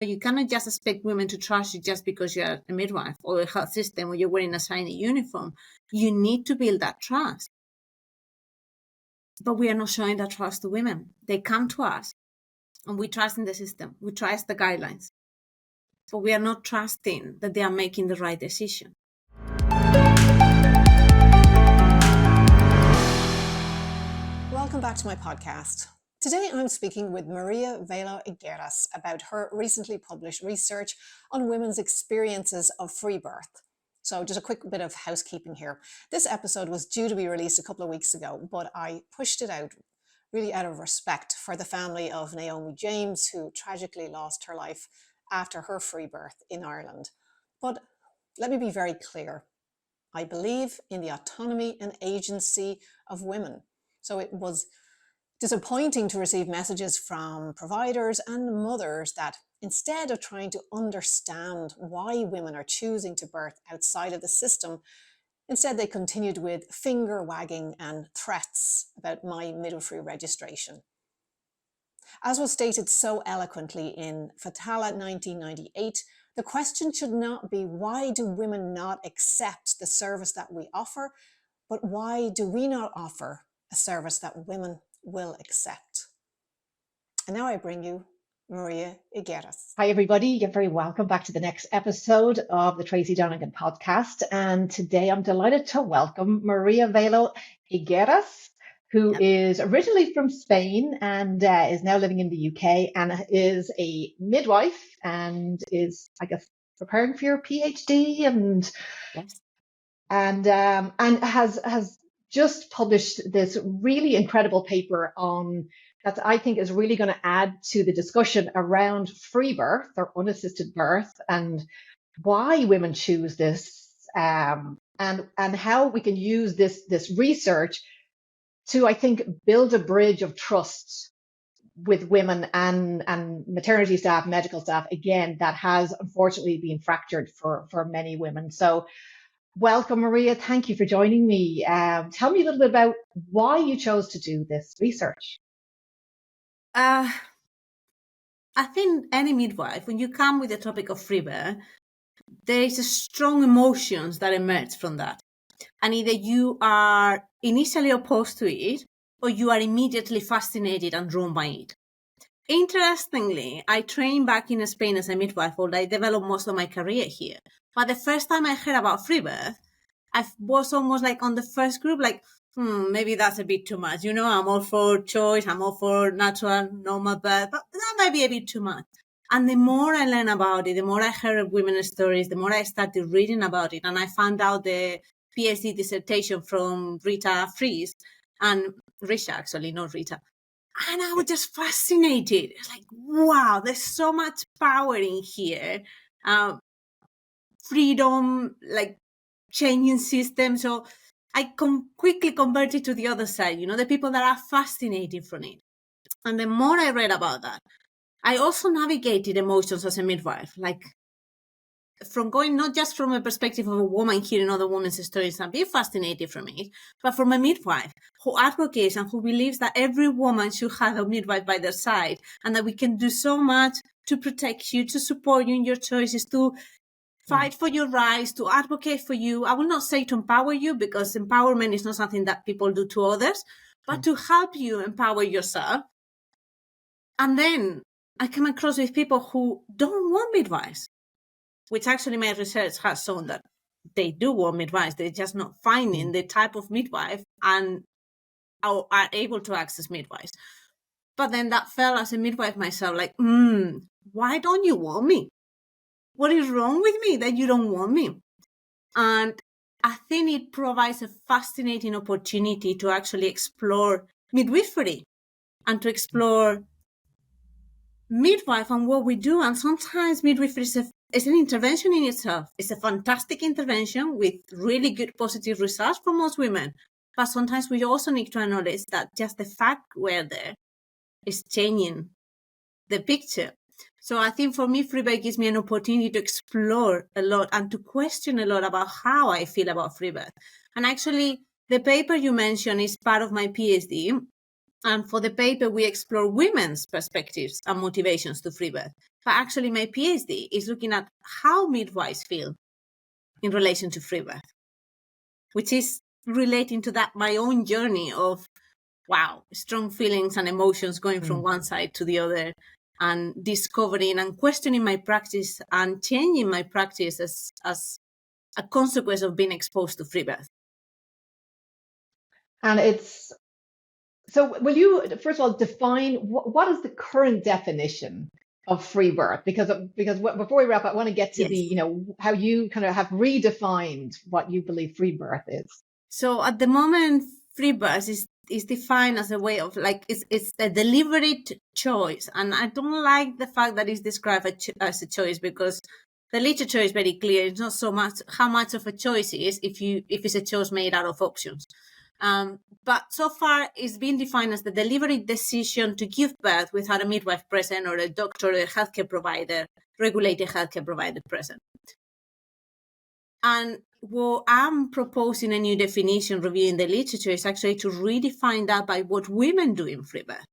You cannot just expect women to trust you just because you're a midwife or a health system or you're wearing a shiny uniform. You need to build that trust. But we are not showing that trust to women. They come to us and we trust in the system. We trust the guidelines. But we are not trusting that they are making the right decision. Welcome back to my podcast. Today I'm speaking with Maria Velo Higueras about her recently published research on women's experiences of free birth. So just a quick bit of housekeeping here. This episode was due to be released a couple of weeks ago, but I pushed it out really out of respect for the family of Naomi James, who tragically lost her life after her free birth in Ireland. But let me be very clear. I believe in the autonomy and agency of women. So it was disappointing to receive messages from providers and mothers that instead of trying to understand why women are choosing to birth outside of the system, instead they continued with finger wagging and threats about my midwifery registration. As was stated so eloquently in Fatala 1998, the question should not be why do women not accept the service that we offer, but why do we not offer a service that women will accept? And now I bring you Maria Higueras. Hi, everybody. You're very welcome back to the next episode of the Tracy Donegan podcast. And today I'm delighted to welcome Maria Velo Higueras, who is originally from Spain and is now living in the UK and is a midwife and is, I guess, preparing for your PhD and has just published this really incredible paper on that I think is really going to add to the discussion around free birth or unassisted birth and why women choose this and how we can use this research to, I think, build a bridge of trust with women and maternity staff, medical staff, again, that has unfortunately been fractured for many women. So welcome, Maria. Thank you for joining me. Tell me a little bit about why you chose to do this research. I think any midwife, when you come with the topic of free birth, there is a strong emotions that emerge from that. And either you are initially opposed to it or you are immediately fascinated and drawn by it. Interestingly, I trained back in Spain as a midwife, although I developed most of my career here. But the first time I heard about free birth, I was almost like on the first group, like, maybe that's a bit too much. You know, I'm all for choice, I'm all for natural, normal birth, but that might be a bit too much. And the more I learned about it, the more I heard of women's stories, the more I started reading about it. And I found out the PhD dissertation from Rita Fries and Risha, actually, not Rita. And I was just fascinated. It's like, wow, there's so much power in here. Freedom, like changing systems. So I quickly converted to the other side, the people that are fascinated from it. And the more I read about that, I also navigated emotions as a midwife, like from going not just from a perspective of a woman hearing other women's stories and being fascinated from it, but from a midwife who advocates and who believes that every woman should have a midwife by their side and that we can do so much to protect you, to support you in your choices, to fight for your rights, to advocate for you. I will not say to empower you because empowerment is not something that people do to others, but to help you empower yourself. And then I come across with people who don't want midwives, which actually my research has shown that they do want midwives. They're just not finding the type of midwife and are able to access midwives. But then that felt as a midwife myself, like, why don't you want me? What is wrong with me that you don't want me? And I think it provides a fascinating opportunity to actually explore midwifery and to explore midwife and what we do. And sometimes midwifery is an intervention in itself. It's a fantastic intervention with really good positive results for most women. But sometimes we also need to acknowledge that just the fact we're there is changing the picture. So I think for me, Freebirth gives me an opportunity to explore a lot and to question a lot about how I feel about Freebirth. And actually, the paper you mentioned is part of my PhD. And for the paper, we explore women's perspectives and motivations to free birth. But actually, my PhD is looking at how midwives feel in relation to free birth, which is relating to that my own journey of, wow, strong feelings and emotions going from one side to the other, and discovering and questioning my practice and changing my practice as a consequence of being exposed to free birth. And it's, so will you first of all define what is the current definition of free birth? Because before we wrap up, I want to get to Yes. the, you know, how you kind of have redefined what you believe free birth is. So at the moment, free birth is defined as a way of, like, it's a deliberate choice. And I don't like the fact that it's described as a choice, because the literature is very clear. It's not so much how much of a choice it is if it's a choice made out of options. But so far, it's been defined as the deliberate decision to give birth without a midwife present, or a doctor or a healthcare provider, regulated healthcare provider present. And what I'm proposing a new definition, reviewing the literature, is actually to redefine that by what women do in free birth.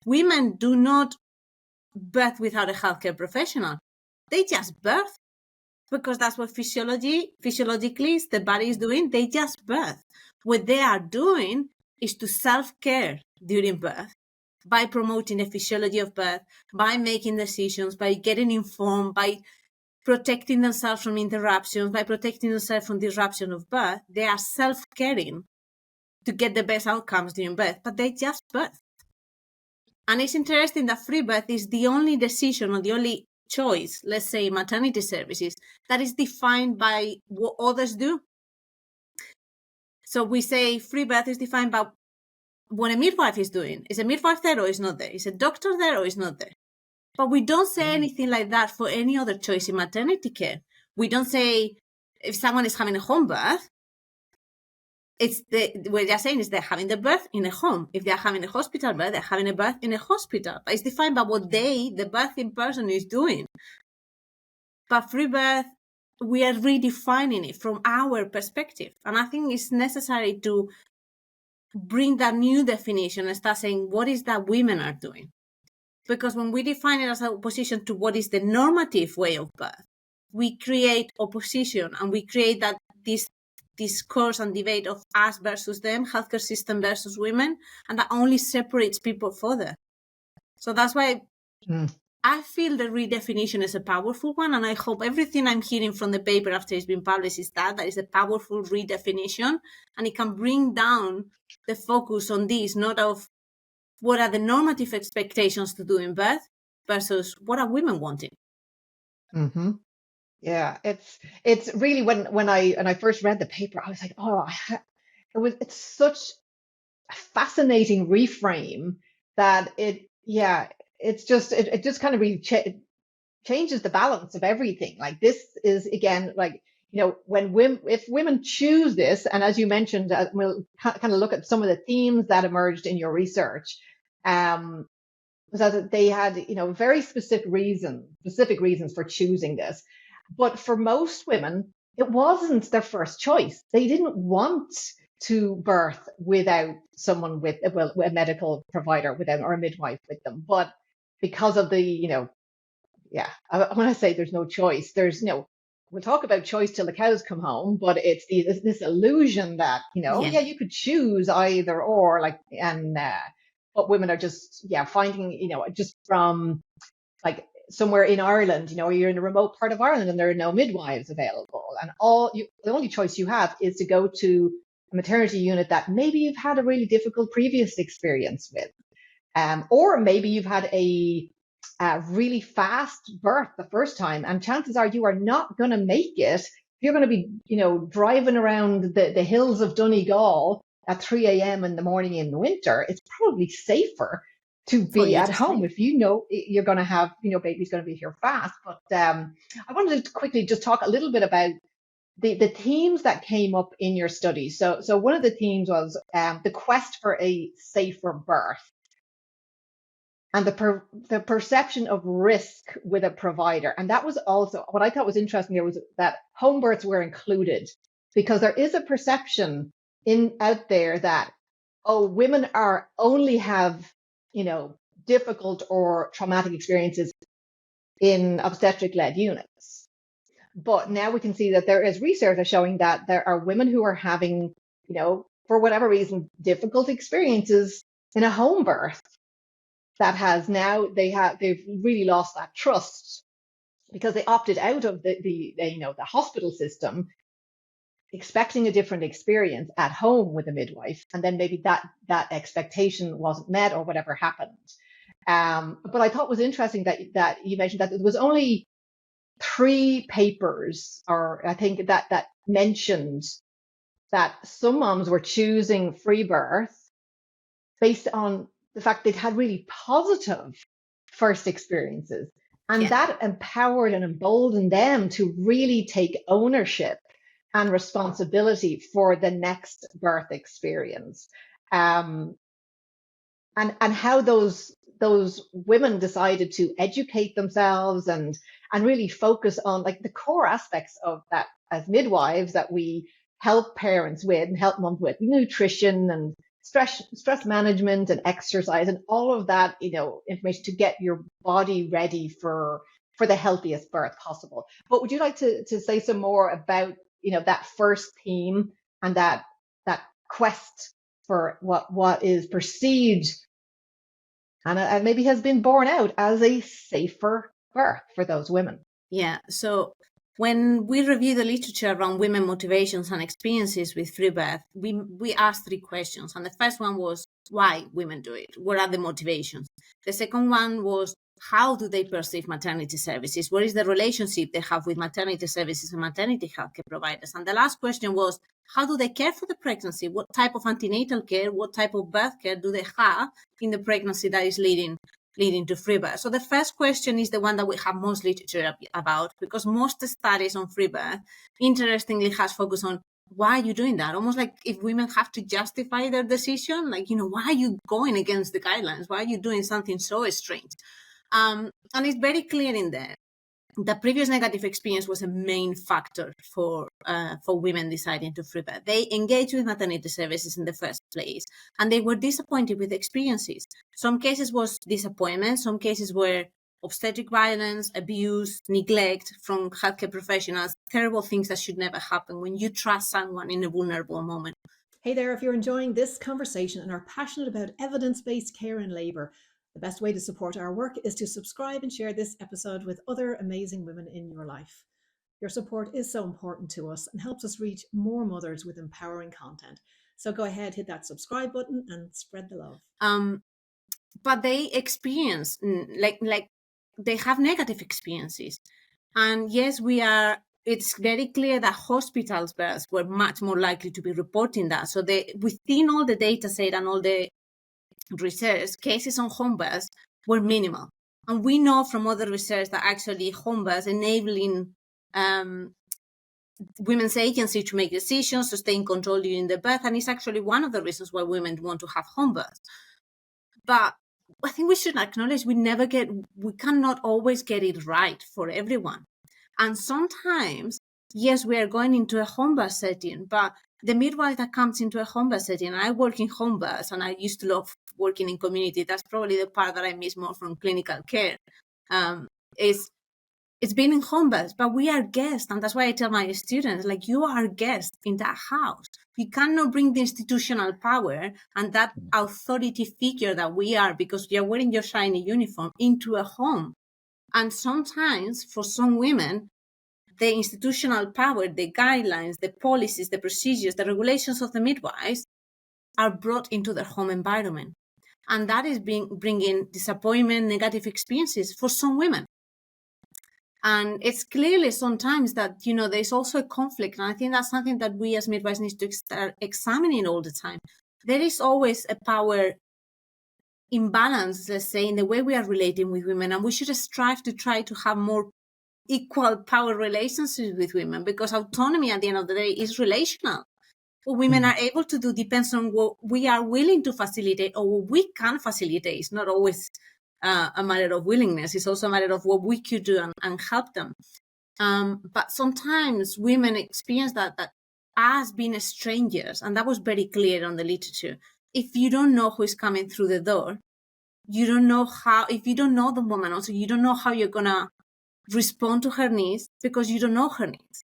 Women do not birth without a healthcare professional. They just birth, because that's what physiologically the body is doing. They just birth. What they are doing is to self-care during birth, by promoting the physiology of birth, by making decisions, by getting informed, by protecting themselves from interruptions, by protecting themselves from disruption of birth. They are self-caring to get the best outcomes during birth, but they just birth. And it's interesting that free birth is the only decision, or the only choice, let's say maternity services, that is defined by what others do. So we say free birth is defined by what a midwife is doing. Is a midwife there or is not there? Is a doctor there or is not there? But we don't say anything like that for any other choice in maternity care. We don't say if someone is having a home birth, what they're saying is they're having the birth in a home. If they're having a hospital birth, they're having a birth in a hospital. But it's defined by what the birthing person, is doing. But free birth, we are redefining it from our perspective. And I think it's necessary to bring that new definition and start saying, what is that women are doing? Because when we define it as an opposition to what is the normative way of birth, we create opposition, and we create that this discourse and debate of us versus them, healthcare system versus women, and that only separates people further. So that's why I feel the redefinition is a powerful one, and I hope everything I'm hearing from the paper after it's been published is that is a powerful redefinition, and it can bring down the focus on this, not of what are the normative expectations to do in birth versus what are women wanting. Mm-hmm. Yeah, it's really, when I first read the paper, I was like, oh, it's such a fascinating reframe that it just kind of really changes the balance of everything. Like, this is, again, like, you know, if women choose this, and as you mentioned, we'll kind of look at some of the themes that emerged in your research, was that they had, you know, very specific reasons for choosing this. But for most women, it wasn't their first choice. They didn't want to birth without someone with a medical provider with them, or a midwife with them. But because of the, you know, when I say there's no choice, there's, you know, we'll talk about choice till the cows come home, but it's this illusion that, you know, you could choose either or, like, and but women are just finding, you know, just from, like, somewhere in Ireland, you know, you're in a remote part of Ireland and there are no midwives available, and the only choice you have is to go to a maternity unit that maybe you've had a really difficult previous experience with, or maybe you've had a really fast birth the first time, and chances are you are not going to make it. You're going to be, you know, driving around the hills of Donegal at 3 a.m. in the morning in the winter. It's probably safer to be at home if you know you're going to have, you know, baby's going to be here fast. But I wanted to quickly just talk a little bit about the themes that came up in your study. So one of the themes was the quest for a safer birth, and the perception of risk with a provider. And that was also what I thought was interesting here, was that home births were included, because there is a perception out there that oh, women are only have, difficult or traumatic experiences in obstetric-led units. But now we can see that there is research showing that there are women who are having, for whatever reason, difficult experiences in a home birth that has now they've really lost that trust because they opted out of the hospital system, expecting a different experience at home with a midwife, and then maybe that expectation wasn't met or whatever happened. But I thought it was interesting that you mentioned that there was only 3 papers, or I think that mentioned that some moms were choosing free birth based on the fact they'd had really positive first experiences. And that empowered and emboldened them to really take ownership and responsibility for the next birth experience. And how those women decided to educate themselves and really focus on like the core aspects of that as midwives that we help parents with and help moms with: nutrition and stress management and exercise and all of that, information to get your body ready for the healthiest birth possible. But would you like to say some more about, that first theme and that quest for what is perceived and maybe has been borne out as a safer birth for those women? Yeah. So when we review the literature around women motivations and experiences with free birth, we asked 3 questions. And the first one was why women do it. What are the motivations? The second one was, how do they perceive maternity services? What is the relationship they have with maternity services and maternity healthcare providers? And the last question was, how do they care for the pregnancy? What type of antenatal care, what type of birth care do they have in the pregnancy that is leading to free birth? So the first question is the one that we have most literature about, because most studies on free birth, interestingly, has focused on why are you doing that? Almost like if women have to justify their decision, like, why are you going against the guidelines? Why are you doing something so strange? And it's very clear in there. The previous negative experience was a main factor for women deciding to free birth. They engaged with maternity services in the first place, and they were disappointed with the experiences. Some cases was disappointment, some cases were obstetric violence, abuse, neglect from healthcare professionals, terrible things that should never happen when you trust someone in a vulnerable moment. Hey there, if you're enjoying this conversation and are passionate about evidence-based care in labour, the best way to support our work is to subscribe and share this episode with other amazing women in your life. Your support is so important to us and helps us reach more mothers with empowering content. So go ahead, hit that subscribe button and spread the love. But they experience, like they have negative experiences. And yes, it's very clear that hospitals births were much more likely to be reporting that. So within all the data set and all the research, cases on home births were minimal. And we know from other research that actually home births enabling women's agency to make decisions, to stay in control during the birth, and it's actually one of the reasons why women want to have home births. But I think we should acknowledge we cannot always get it right for everyone. And sometimes, yes, we are going into a home birth setting, but the midwife that comes into a home birth setting, and I work in home births, and I used to love working in community. That's probably the part that I miss more from clinical care. It's been in home births, but we are guests. And that's why I tell my students, like, you are guests in that house. You cannot bring the institutional power and that authority figure that we are, because you're wearing your shiny uniform, into a home. And sometimes for some women, the institutional power, the guidelines, the policies, the procedures, the regulations of the midwives are brought into their home environment. And that is bringing disappointment, negative experiences for some women. And it's clearly sometimes that, there's also a conflict. And I think that's something that we as midwives need to start examining all the time. There is always a power imbalance, let's say, in the way we are relating with women. And we should strive to try to have more equal power relationships with women, because autonomy at the end of the day is relational. What women are able to do depends on what we are willing to facilitate or what we can facilitate. It's not always a matter of willingness. It's also a matter of what we could do and help them. But sometimes women experience that as being strangers, and that was very clear on the literature. if you don't know who is coming through the door, you don't know how, if you don't know the woman also, you don't know how you're going to respond to her needs because you don't know her needs.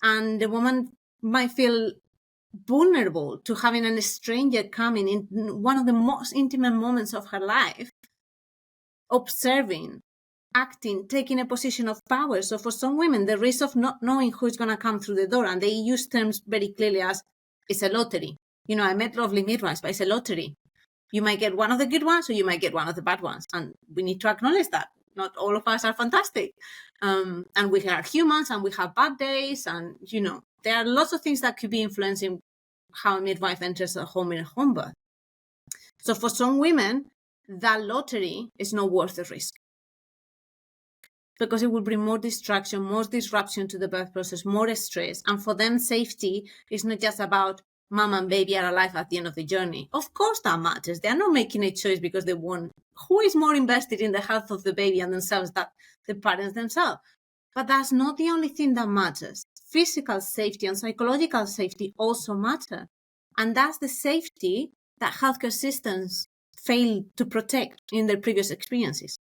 And the woman might feel vulnerable to having a stranger coming in one of the most intimate moments of her life, observing, acting, taking a position of power. So for some women, the risk of not knowing who's going to come through the door, and they use terms very clearly as it's a lottery. You know, I met lovely midwives, but it's a lottery. You might get one of the good ones or you might get one of the bad ones. And we need to acknowledge that. Not all of us are fantastic. And we are humans and we have bad days. And, you know, there are lots of things that could be influencing how a midwife enters a home in a home birth. So for some women, that lottery is not worth the risk, because it will bring more distraction, more disruption to the birth process, more stress. And for them, safety is not just about mom and baby are alive at the end of the journey. Of course that matters. They are not making a choice because they want. Who is more invested in the health of the baby and themselves than the parents themselves? But that's not the only thing that matters. Physical safety and psychological safety also matter. And that's the safety that healthcare systems fail to protect in their previous experiences.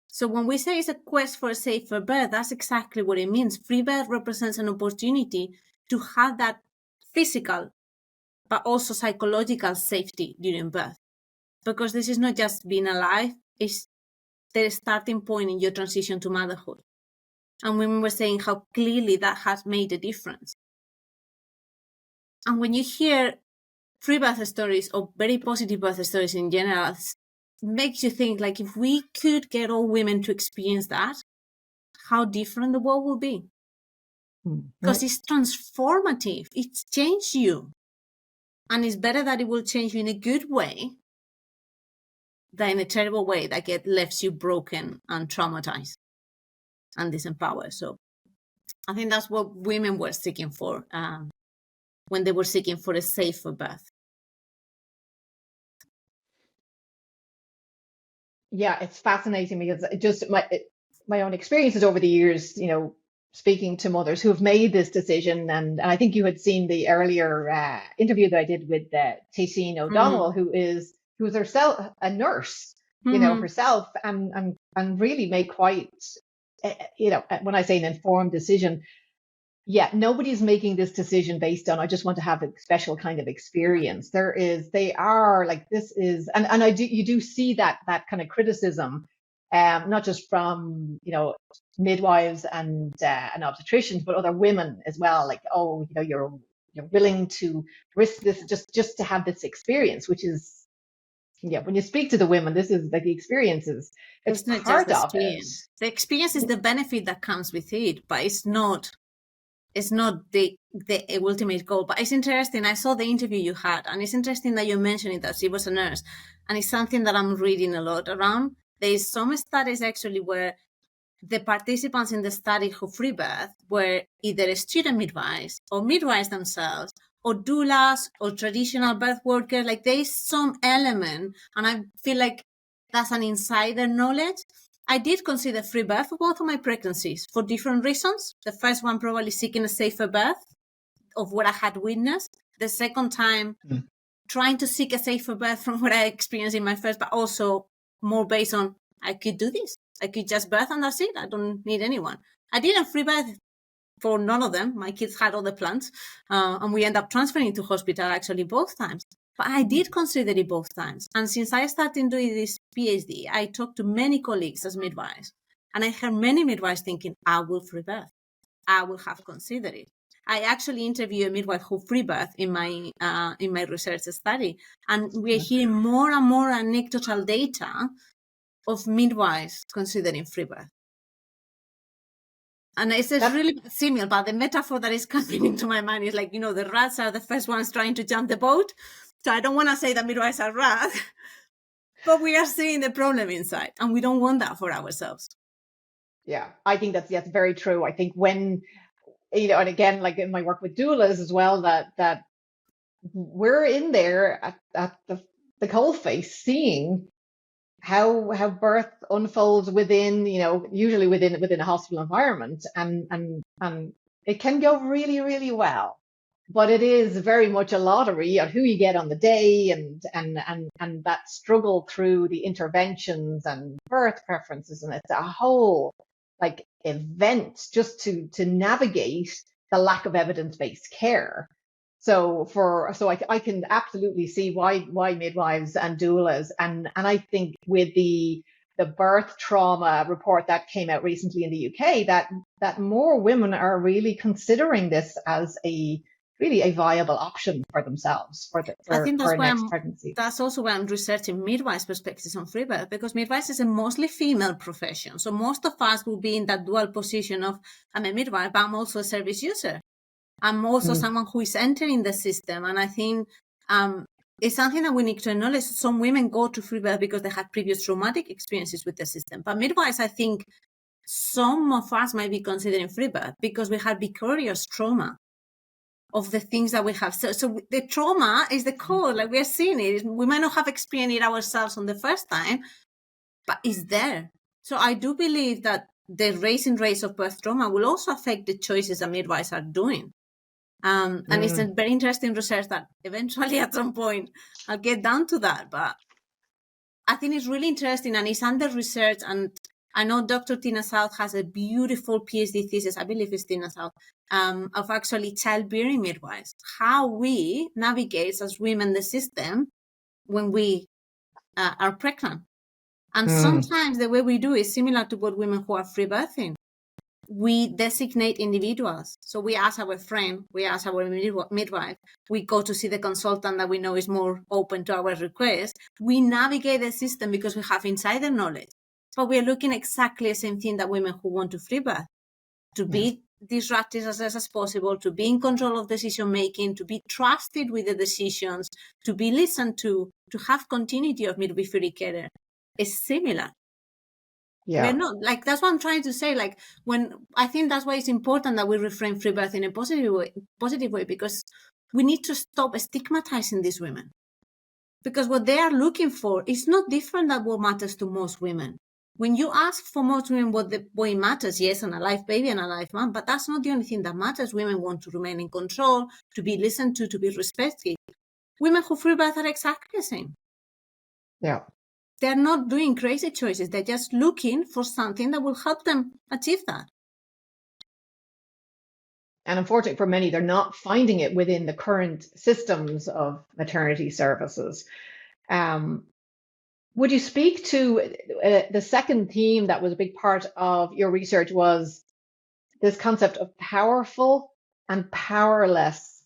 So when we say it's a quest for a safer birth, that's exactly what it means. Free birth represents an opportunity to have that physical, but also psychological safety during birth. Because this is not just being alive, it's the starting point in your transition to motherhood. And we were saying how clearly that has made a difference. And when you hear free birth stories or very positive birth stories in general, it makes you think, like, if we could get all women to experience that, how different the world will be. Because it's transformative. It's changed you. And it's better that it will change you in a good way than in a terrible way that leaves you broken and traumatized and disempowered. So I think that's what women were seeking for when they were seeking for a safer birth. Yeah, it's fascinating because it just my own experiences over the years, you know, speaking to mothers who have made this decision, and I think you had seen the earlier interview that I did with Taysin O'Donnell, who is herself a nurse, you know, herself, and really made quite, you know, when I say an informed decision. Yeah, nobody's making this decision based on, I just want to have a special kind of experience. They are like, this is, and you do see that kind of criticism, not just from, you know, midwives and obstetricians, but other women as well. Like, oh, you know, you're willing to risk this just to have this experience, which is, yeah, when you speak to the women, this is like the experiences. It's not part just of it. The experience is the benefit that comes with it, but it's not the ultimate goal. But it's interesting. I saw the interview you had, and it's interesting that you mentioned it, that she was a nurse. And it's something that I'm reading a lot around. There is some studies actually where the participants in the study who free birth were either student midwives or midwives themselves or doulas or traditional birth workers. Like, there is some element, and I feel like that's an insider knowledge. I did consider free birth for both of my pregnancies for different reasons. The first one, probably seeking a safer birth of what I had witnessed. The second time, trying to seek a safer birth from what I experienced in my first, but also more based on, I could do this. I could just birth and that's it. I don't need anyone. I didn't free birth for none of them. My kids had other plans, and we end up transferring to hospital actually both times. But I did consider it both times. And since I started doing this PhD, I talked to many colleagues as midwives. And I heard many midwives thinking, I will free birth. I will have considered it. I actually interviewed a midwife who free birth in my research study. And we're hearing more and more anecdotal data of midwives considering free birth. And it's really similar, but the metaphor that is coming into my mind is like, you know, the rats are the first ones trying to jump the boat. So I don't want to say that midwives are rats, but we are seeing the problem inside, and we don't want that for ourselves. Yeah, I think that's very true. I think when, you know, and again, like in my work with doulas as well, that we're in there at the coalface, seeing how birth unfolds within, you know, usually within a hospital environment, and it can go really, really well. but it is very much a lottery of who you get on the day, and that struggle through the interventions and birth preferences, and it's a whole like event just to navigate the lack of evidence-based care. So I can absolutely see why midwives and doulas, and I think with the birth trauma report that came out recently in the UK, that more women are really considering this as really a viable option for themselves I think for next pregnancy. that's also why I'm researching midwives' perspectives on free birth, because midwives is a mostly female profession. So most of us will be in that dual position of, I'm a midwife, but I'm also a service user. I'm also someone who is entering the system. And I think it's something that we need to acknowledge. Some women go to free birth because they had previous traumatic experiences with the system. But midwives, I think some of us might be considering free birth because we had vicarious trauma of the things that we have. So the trauma is the core, like we are seeing it. We might not have experienced it ourselves on the first time, but it's there. So I do believe that the raising rates of birth trauma will also affect the choices that midwives are doing. And it's a very interesting research that eventually at some point I'll get down to that. But I think it's really interesting and it's under research. And I know Dr. Tina South has a beautiful PhD thesis, I believe it's Tina South, of actually childbearing midwives, how we navigate as women the system when we are pregnant. And sometimes the way we do is similar to what women who are free birthing. We designate individuals. So we ask our friend, we ask our midwife, we go to see the consultant that we know is more open to our request. We navigate the system because we have insider knowledge. But we are looking exactly the same thing that women who want to free birth, to be disruptive as less as possible, to be in control of decision making, to be trusted with the decisions, to be listened to have continuity of midwifery care. Is similar. Yeah. We're not, like, that's what I'm trying to say. Like, when I think that's why it's important that we reframe free birth in a positive way, because we need to stop stigmatizing these women. Because what they are looking for is not different than what matters to most women. When you ask for most women what matters, yes, an alive baby and a alive mom, but that's not the only thing that matters. Women want to remain in control, to be listened to be respected. Women who free birth are exactly the same. Yeah. They're not doing crazy choices. They're just looking for something that will help them achieve that. And unfortunately for many, they're not finding it within the current systems of maternity services. Would you speak to the second theme that was a big part of your research was this concept of powerful and powerless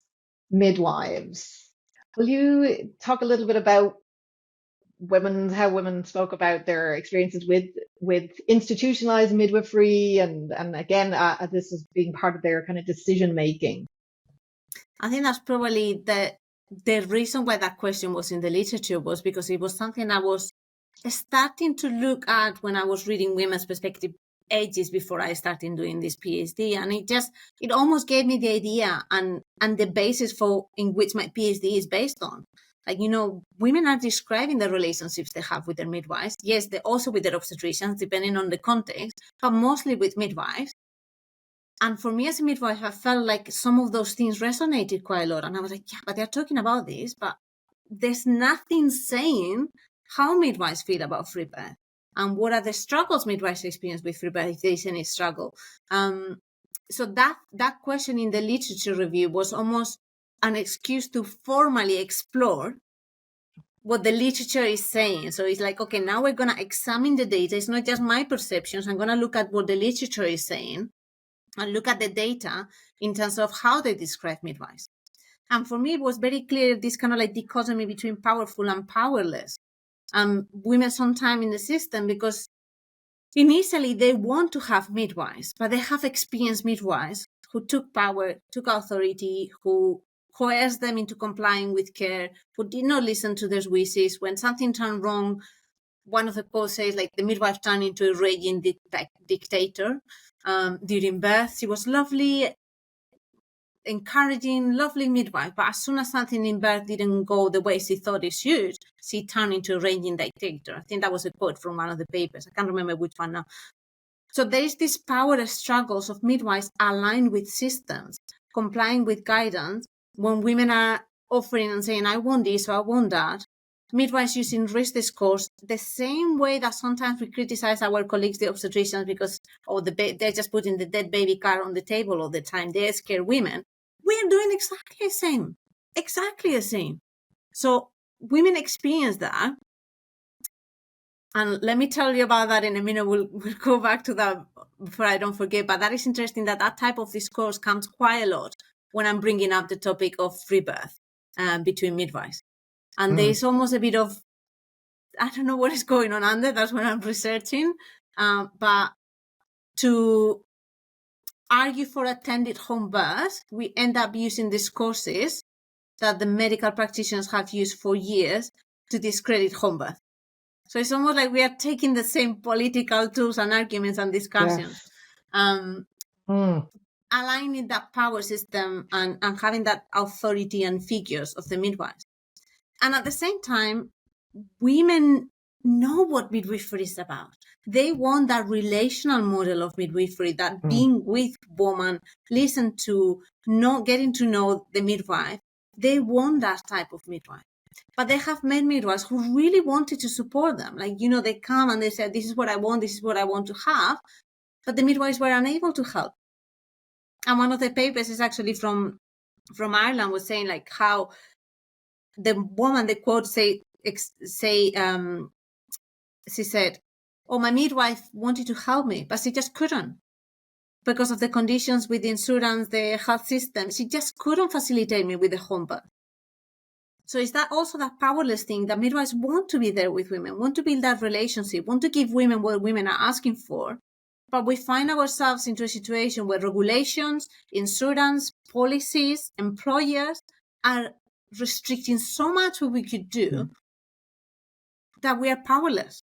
midwives? Will you talk a little bit about how women spoke about their experiences with institutionalized midwifery, and again, this is being part of their kind of decision making? I think that's probably the reason why that question was in the literature, was because it was something I was starting to look at when I was reading women's perspective ages before I started doing this PhD. And it almost gave me the idea and the basis in which my PhD is based on. Like, women are describing the relationships they have with their midwives. Yes, they also with their obstetricians, depending on the context, but mostly with midwives. And for me as a midwife, I felt like some of those things resonated quite a lot. And I was like, yeah, but they're talking about this, but there's nothing saying how midwives feel about free birth and what are the struggles midwives experience with free birth, if there is any struggle. So that question in the literature review was almost an excuse to formally explore what the literature is saying. So it's like, okay, now we're going to examine the data. It's not just my perceptions. I'm going to look at what the literature is saying and look at the data in terms of how they describe midwives. And for me, it was very clear this kind of like dichotomy between powerful and powerless. Women sometimes in the system, because initially they want to have midwives, but they have experienced midwives who took power, took authority, who coerced them into complying with care, who did not listen to their wishes. When something turned wrong, one of the quotes says, like, the midwife turned into a raging dictator. During birth, she was lovely, encouraging, lovely midwife, but as soon as something in birth didn't go the way she thought it should, she turned into a raging dictator. I think that was a quote from one of the papers. I can't remember which one now. So there is this power struggles of midwives aligned with systems, complying with guidance, when women are offering and saying, I want this or I want that, midwives using risk discourse the same way that sometimes we criticize our colleagues, the obstetricians, because they're just putting the dead baby car on the table all the time. They scare women. We are doing exactly the same. Exactly the same. So women experience that. And let me tell you about that in a minute. We'll go back to that before I don't forget. But that is interesting that type of discourse comes quite a lot when I'm bringing up the topic of free birth between midwives. And there's almost a bit of, I don't know what is going on under. That's what I'm researching. But to argue for attended home birth, we end up using discourses that the medical practitioners have used for years to discredit home birth. So it's almost like we are taking the same political tools and arguments and discussions, aligning that power system and having that authority and figures of the midwives. And at the same time, women know what midwifery is about. They want that relational model of midwifery, that being with woman, listen to, getting to know the midwife. They want that type of midwife. But they have met midwives who really wanted to support them. Like, they come and they said, this is what I want to have. But the midwives were unable to help. And one of the papers is actually from Ireland, was saying like how the woman, the quote she said, oh, my midwife wanted to help me, but she just couldn't. Because of the conditions with the insurance, the health system, she just couldn't facilitate me with the home birth. So is that also that powerless thing that midwives want to be there with women, want to build that relationship, want to give women what women are asking for. But we find ourselves into a situation where regulations, insurance, policies, employers are restricting so much what we could do that we are powerless.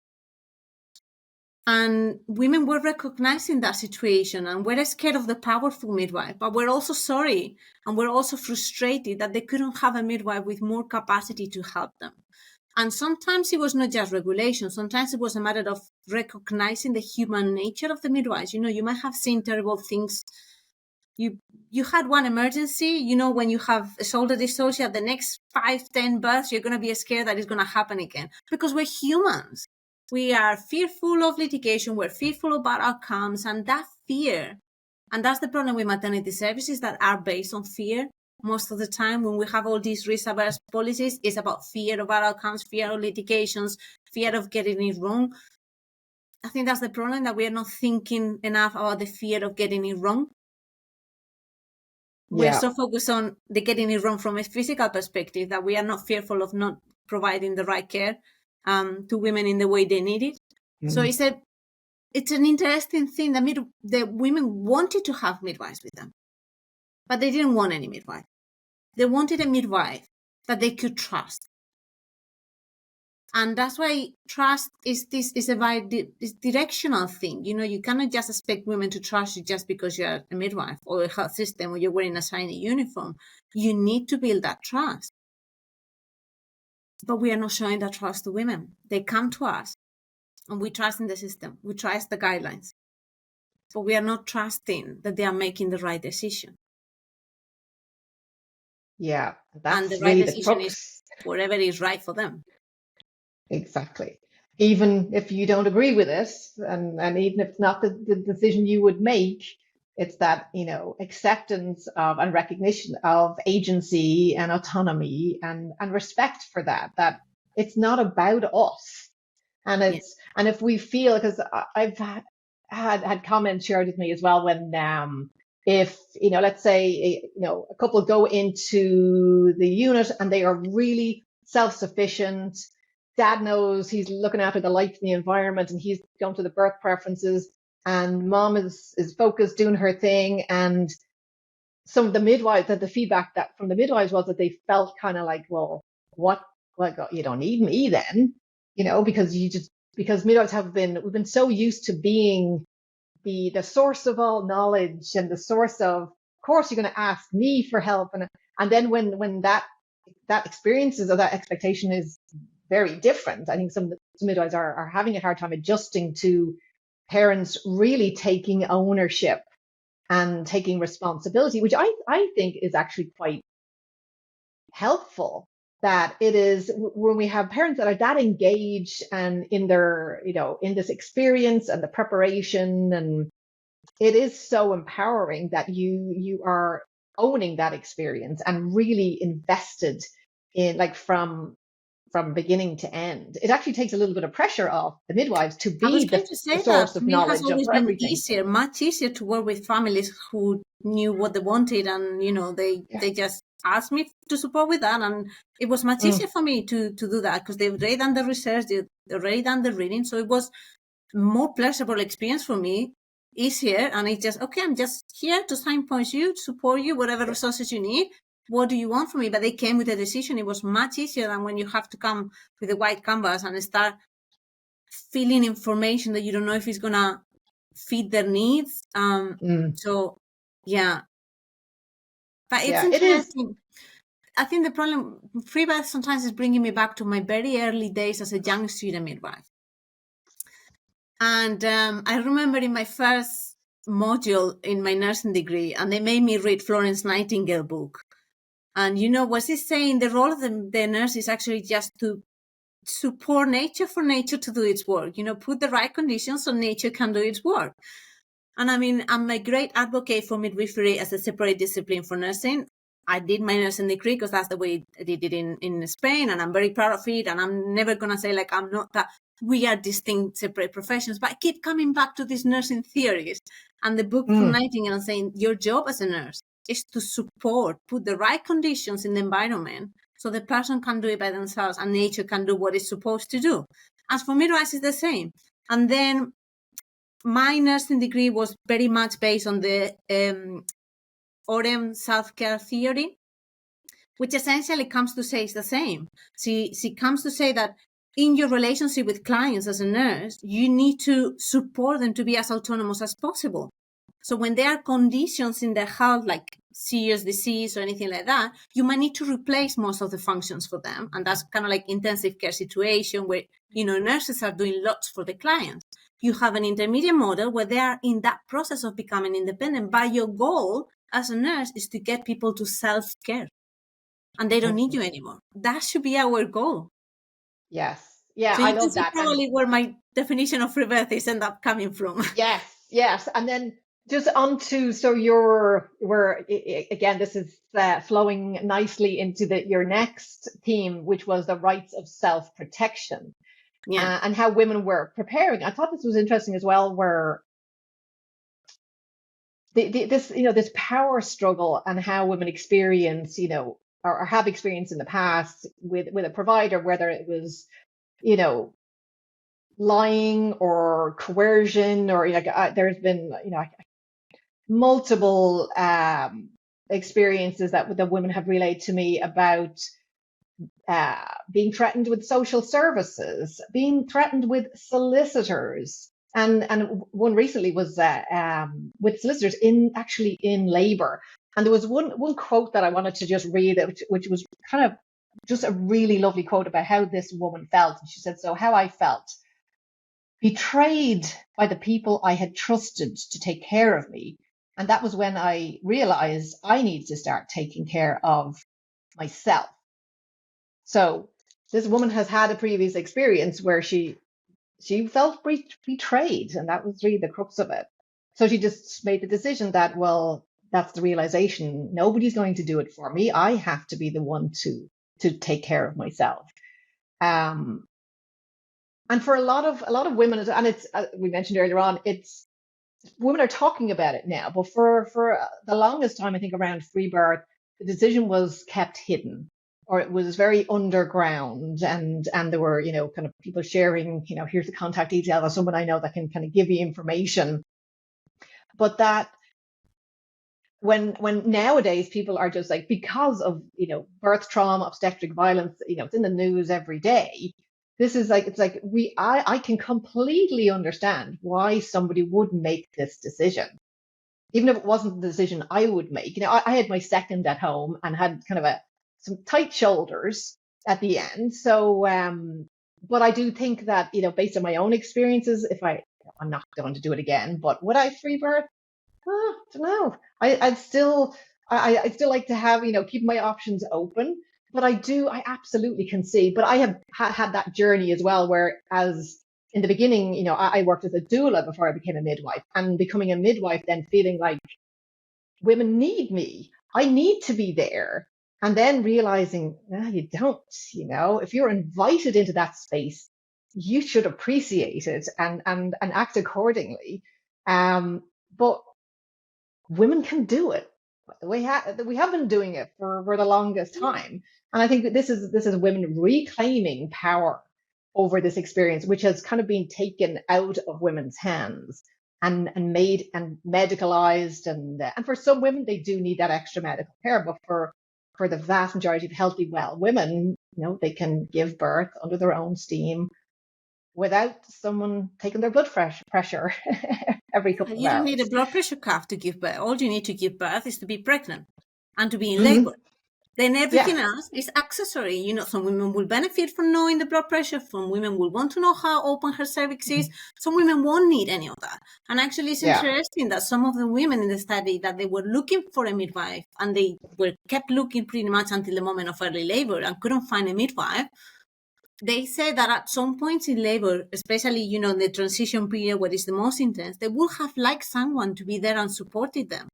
And women were recognizing that situation and we're scared of the powerful midwife, but we're also sorry and we're also frustrated that they couldn't have a midwife with more capacity to help them. And sometimes it was not just regulation. Sometimes it was a matter of recognizing the human nature of the midwives. You might have seen terrible things. You had one emergency, when you have a shoulder dystocia, the next 5-10 births, you're going to be scared that it's going to happen again because we're humans. We are fearful of litigation. We're fearful about outcomes, and that fear. And that's the problem with maternity services that are based on fear. Most of the time when we have all these risk-averse policies, it's about fear of outcomes, fear of litigations, fear of getting it wrong. I think that's the problem, that we are not thinking enough about the fear of getting it wrong. We're so focused on the getting it wrong from a physical perspective that we are not fearful of not providing the right care to women in the way they need it. So it's an interesting thing that the women wanted to have midwives with them, but they didn't want any midwife. They wanted a midwife that they could trust. And that's why trust is a very directional thing. You cannot just expect women to trust you just because you're a midwife or a health system or you're wearing a shiny uniform. You need to build that trust. But we are not showing that trust to women. They come to us and we trust in the system. We trust the guidelines. But we are not trusting that they are making the right decision. Yeah, that's and the really right the decision crux. is whatever is right for them. Exactly. Even if you don't agree with it, and even if it's not the decision you would make, it's that, acceptance of and recognition of agency and autonomy and respect for that it's not about us. And and if we feel, because I've had comments shared with me as well when if let's say a couple go into the unit and they are really self-sufficient, dad knows he's looking after the life and the environment and he's going to the birth preferences, and mom is focused doing her thing, and some of the midwives, that the feedback that from the midwives was that they felt kind of like, well, what, like, you don't need me then, because midwives we've been so used to being the source of all knowledge and the source of course you're going to ask me for help, and then when that experiences or that expectation is very different, I think some midwives are having a hard time adjusting to parents really taking ownership and taking responsibility, which I think is actually quite helpful that it is when we have parents that are that engaged and in their, in this experience and the preparation, and it is so empowering that you are owning that experience and really invested in, like, from beginning to end. It actually takes a little bit of pressure off the midwives to I was be going to the say that source for of me, it has knowledge of always been everything. easier, much easier to work with families who knew what they wanted, and they just asked me to support with that, and it was much easier for me to do that because they've already done the research, they've already done the reading, so it was more pleasurable experience for me, easier, and it's just okay. I'm just here to signpost you, support you, whatever resources you need. What do you want from me? But they came with a decision. It was much easier than when you have to come with a white canvas and start filling information that you don't know if it's gonna fit their needs. So yeah, but it's It is. interesting. I think the problem, Freebirth sometimes is bringing me back to my very early days as a young student midwife. And I remember in my first module in my nursing degree, and they made me read Florence Nightingale book. And what's it saying? The role of the nurse is actually just to support nature for nature to do its work. Put the right conditions so nature can do its work. And I mean, I'm a great advocate for midwifery as a separate discipline for nursing. I did my nursing degree because that's the way I did it in Spain, and I'm very proud of it. And I'm never going to say, like, I'm not that. We are distinct, separate professions. But I keep coming back to these nursing theories. And the book from Nightingale saying your job as a nurse is to support, put the right conditions in the environment so the person can do it by themselves and nature can do what it's supposed to do. As for midwives, it's the same. And then my nursing degree was very much based on the Orem self-care theory, which essentially comes to say it's the same. She comes to say that in your relationship with clients as a nurse, you need to support them to be as autonomous as possible. So when there are conditions in their health, like serious disease or anything like that, you might need to replace most of the functions for them. And that's kind of like intensive care situation where, nurses are doing lots for the clients. You have an intermediate model where they are in that process of becoming independent. But your goal as a nurse is to get people to self-care. And they don't need you anymore. That should be our goal. Yes. Yeah, so I you can love see that. probably where my definition of rebirth is end up coming from. Yes. And then just onto, so again, this is flowing nicely into your next theme, which was the rights of self-protection. Yeah. And how women were preparing. I thought this was interesting as well, where this power struggle and how women experience, or have experienced in the past with a provider, whether it was, lying or coercion, or there's been multiple experiences that the women have relayed to me about being threatened with social services, being threatened with solicitors. And one recently was with solicitors in labor. And there was one quote that I wanted to just read, which was kind of just a really lovely quote about how this woman felt. And she said, "So how I felt: betrayed by the people I had trusted to take care of me. And that was when I realized I needed to start taking care of myself." So this woman has had a previous experience where she felt betrayed, and that was really the crux of it. So she just made the decision that, well, that's the realization. Nobody's going to do it for me. I have to be the one to take care of myself. And for a lot of women, and it's we mentioned earlier on, it's women are talking about it now. But for the longest time, I think around Freebirth, the decision was kept hidden, or it was very underground, and there were kind of people sharing, here's the contact detail of someone I know that can kind of give you information. But that when nowadays people are just like, because of birth trauma, obstetric violence, it's in the news every day. This is like, it's like I can completely understand why somebody would make this decision, even if it wasn't the decision I would make. I had my second at home and had kind of some tight shoulders at the end. So, but I do think that, based on my own experiences, I'm not going to do it again, but would I free birth? I don't know. I'd still like to have, keep my options open. I absolutely can see, but I have had that journey as well, where as in the beginning, you know, I worked as a doula before I became a midwife, and becoming a midwife, then feeling like women need me. I need to be there. And then realizing, no, you don't, you know, if you're invited into that space, you should appreciate it and act accordingly. But women can do it. We have been doing it for the longest time. And I think that this is women reclaiming power over this experience, which has kind of been taken out of women's hands and made and medicalized, and for some women they do need that extra medical care, but for the vast majority of healthy, well women, you know, they can give birth under their own steam without someone taking their blood pressure every couple of You don't need a hours. blood pressure cuff to give birth. All you need to give birth is to be pregnant and to be in Mm-hmm. labor. Then Yeah. everything else is accessory. You know, some women will benefit from knowing the blood pressure. Some women will want to know how open her cervix is. Some women won't need any of that. And actually, it's Yeah. interesting that some of the women in the study that they were looking for a midwife, and they were kept looking pretty much until the moment of early labor and couldn't find a midwife. They say that at some points in labor, especially, you know, the transition period where it's the most intense, they would have liked someone to be there and supported them.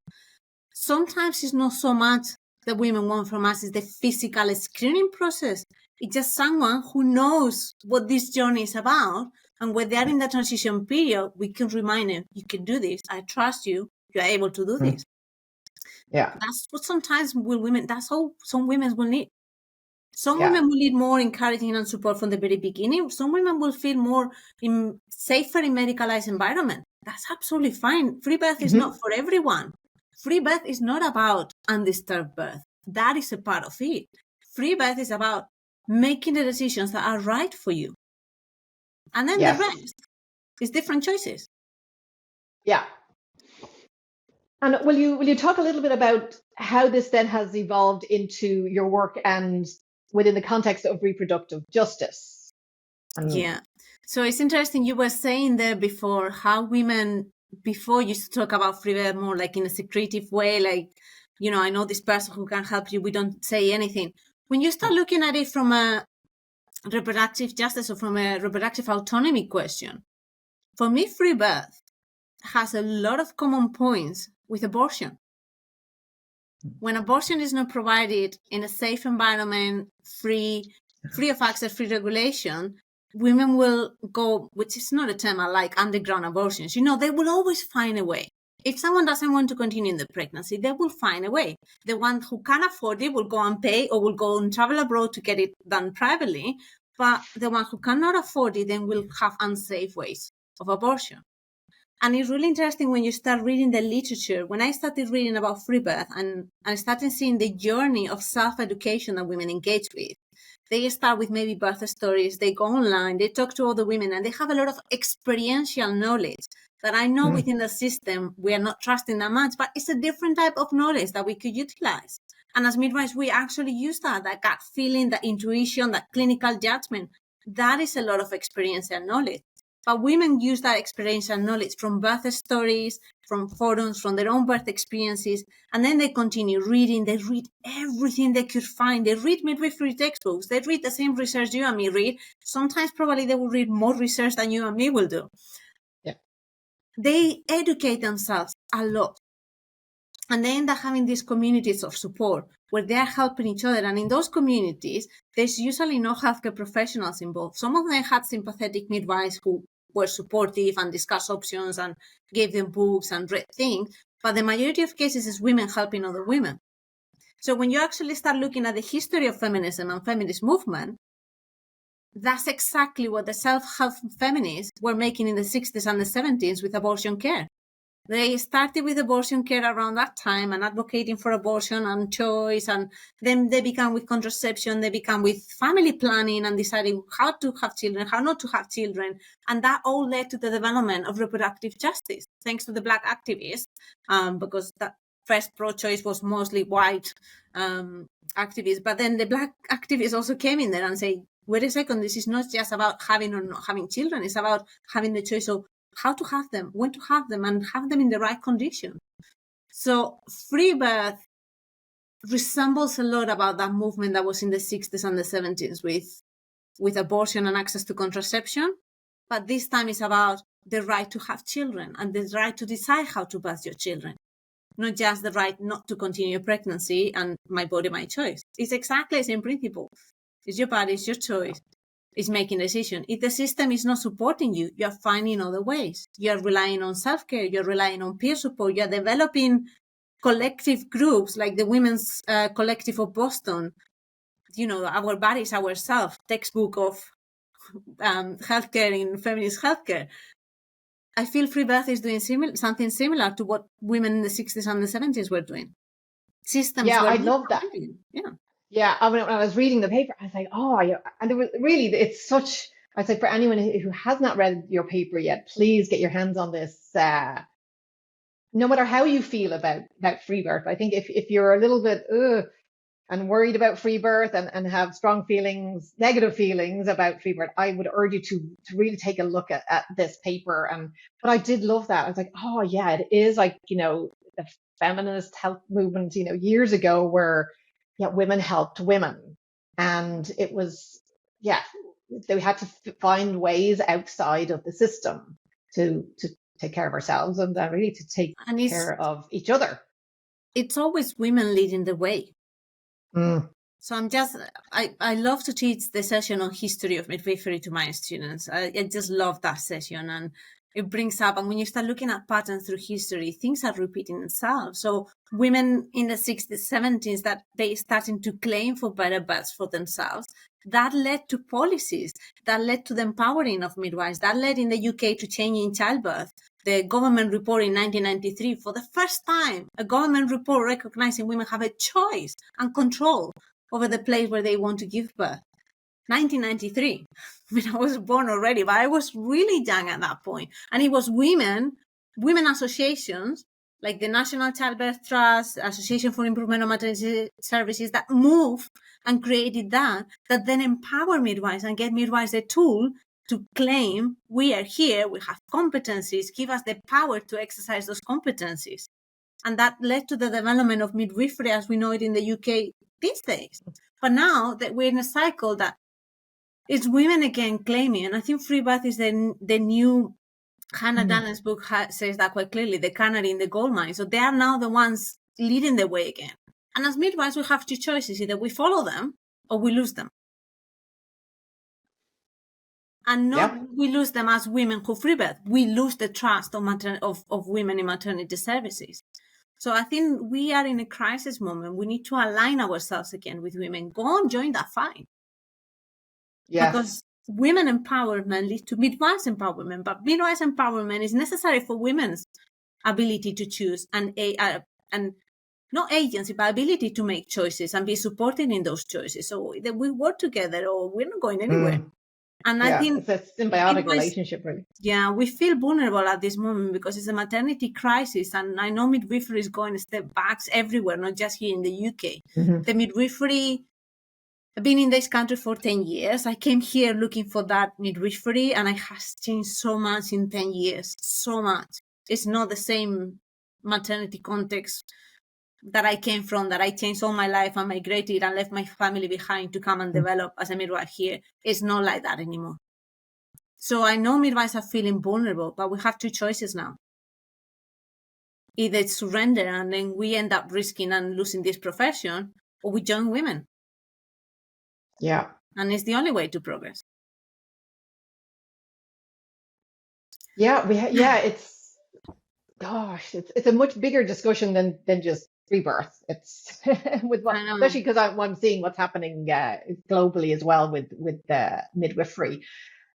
Sometimes it's not so much that women want from us, is the physical screening process. It's just someone who knows what this journey is about. And when they're in the transition period, we can remind them, you can do this. I trust you. You're able to do this. Yeah. That's what sometimes women, that's all some women will need. Some Yeah. women will need more encouraging and support from the very beginning. Some women will feel more safer in medicalized environment. That's absolutely fine. Free birth is not for everyone. Free birth is not about undisturbed birth. That is a part of it. Free birth is about making the decisions that are right for you. And then Yes. the rest is different choices. Yeah. And will you talk a little bit about how this then has evolved into your work and within the context of reproductive justice? Yeah. So it's interesting. You were saying there before how women before used to talk about free birth more like in a secretive way, like, you know, I know this person who can help you. We don't say anything. When you start looking at it from a reproductive justice or from a reproductive autonomy question, for me, free birth has a lot of common points with abortion. When abortion is not provided in a safe environment, free of access, free regulation, women will go, which is not a term I like, underground abortions. You know, they will always find a way. If someone doesn't want to continue in the pregnancy, they will find a way. The one who can afford it will go and pay or will go and travel abroad to get it done privately. But the one who cannot afford it then will have unsafe ways of abortion. And it's really interesting when you start reading the literature. When I started reading about free birth and I started seeing the journey of self-education that women engage with, they start with maybe birth stories, they go online, they talk to other women, and they have a lot of experiential knowledge that I know within the system we are not trusting that much, but it's a different type of knowledge that we could utilize. And as midwives, we actually use that gut feeling, that intuition, that clinical judgment. That is a lot of experiential knowledge. But women use that experiential knowledge from birth stories, from forums, from their own birth experiences, and then they continue reading. They read everything they could find. They read midwifery textbooks. They read the same research you and me read. Sometimes probably they will read more research than you and me will do. Yeah. They educate themselves a lot. And they end up having these communities of support where they are helping each other. And in those communities, there's usually no healthcare professionals involved. Some of them had sympathetic midwives who were supportive and discussed options and gave them books and read things. But the majority of cases is women helping other women. So when you actually start looking at the history of feminism and feminist movement, that's exactly what the self-help feminists were making in the 60s and the 70s with abortion care. They started with abortion care around that time and advocating for abortion and choice. And then they began with contraception. They began with family planning and deciding how to have children, how not to have children. And that all led to the development of reproductive justice, thanks to the Black activists, because that first pro-choice was mostly white activists. But then the Black activists also came in there and say, wait a second, this is not just about having or not having children. It's about having the choice of how to have them, when to have them, and have them in the right condition. So free birth resembles a lot about that movement that was in the 60s and the 70s with abortion and access to contraception. But this time it's about the right to have children and the right to decide how to birth your children, not just the right not to continue pregnancy and my body, my choice. It's exactly the same principle. It's your body, it's your choice. It's making a decision. If the system is not supporting you, you're finding other ways. You're relying on self-care. You're relying on peer support. You're developing collective groups like the Women's Collective of Boston. You know, Our Bodies, Ourselves, textbook of healthcare in feminist healthcare. I feel Freebirth is doing something similar to what women in the 60s and the 70s were doing. Systems. Yeah, were I love that. Yeah. Yeah, I mean, when I was reading the paper, I was like, oh, yeah. And it was really, it's such, I'd say for anyone who has not read your paper yet, please get your hands on this. No matter how you feel about Freebirth, I think if you're a little bit and worried about Freebirth and have strong feelings, negative feelings about Freebirth, I would urge you to really take a look at this paper. But I did love that. I was like, oh yeah, it is like, the feminist health movement, years ago where women helped women. And it was, they had to find ways outside of the system to take care of ourselves and really to take care of each other. It's always women leading the way. So I love to teach the session on history of midwifery to my students. I just love that session, and it brings up, and when you start looking at patterns through history, things are repeating themselves. So women in the 60s, 70s, that they starting to claim for better births for themselves, that led to policies, that led to the empowering of midwives, that led in the UK to changing childbirth. The government report in 1993, for the first time, a government report recognizing women have a choice and control over the place where they want to give birth. 1993. I mean, I was born already, but I was really young at that point. And it was women associations like the National Childbirth Trust, Association for Improvement of Maternity Services, that moved and created that then empower midwives and get midwives a tool to claim we are here, we have competencies, give us the power to exercise those competencies. And that led to the development of midwifery as we know it in the UK these days. But now that we're in a cycle that it's women again claiming, and I think Freebirth is the new, Hannah Dannon's book says that quite clearly, the canary in the gold mine. So they are now the ones leading the way again. And as midwives, we have two choices. Either we follow them or we lose them. And not we lose them as women who freebirth. We lose the trust of women in maternity services. So I think we are in a crisis moment. We need to align ourselves again with women. Go on, join that fight. Yes. Because women empowerment leads to midwives empowerment, but midwives empowerment is necessary for women's ability to choose and not agency, but ability to make choices and be supported in those choices. So that we work together or we're not going anywhere. And I think it's a symbiotic relationship, really. Yeah, we feel vulnerable at this moment because it's a maternity crisis. And I know midwifery is going a step back everywhere, not just here in the UK. The midwifery, I've been in this country for 10 years. I came here looking for that midwifery, and it has changed so much in 10 years, so much. It's not the same maternity context that I came from, that I changed all my life and migrated and left my family behind to come and develop as a midwife here. It's not like that anymore. So I know midwives are feeling vulnerable, but we have two choices now. Either surrender and then we end up risking and losing this profession, or we join women. Yeah. And it's the only way to progress. Yeah, it's a much bigger discussion than just Freebirth. It's especially because I'm seeing what's happening globally as well with midwifery.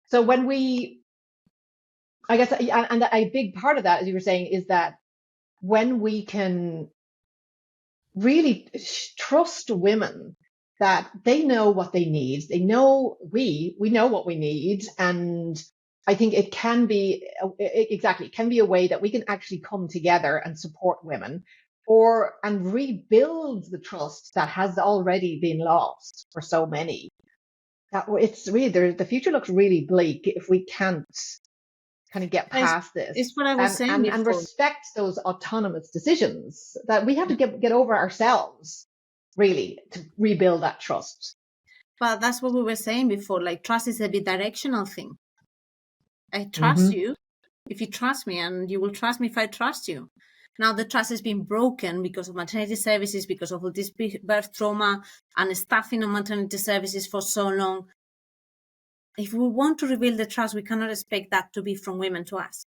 So when I guess, and a big part of that, as you were saying, is that when we can really trust women that they know what they need, they know we know what we need, and I think it can be a way that we can actually come together and support women and rebuild the trust that has already been lost for so many. That it's really the future looks really bleak if we can't kind of get past this. It's what I was saying and respect those autonomous decisions that we have to get over ourselves. really, to rebuild that trust. But that's what we were saying before. Like, trust is a bidirectional thing. I trust Mm-hmm. you if you trust me, and you will trust me if I trust you. Now the trust has been broken because of maternity services, because of all this birth trauma and staffing on maternity services for so long. If we want to rebuild the trust, we cannot expect that to be from women to us.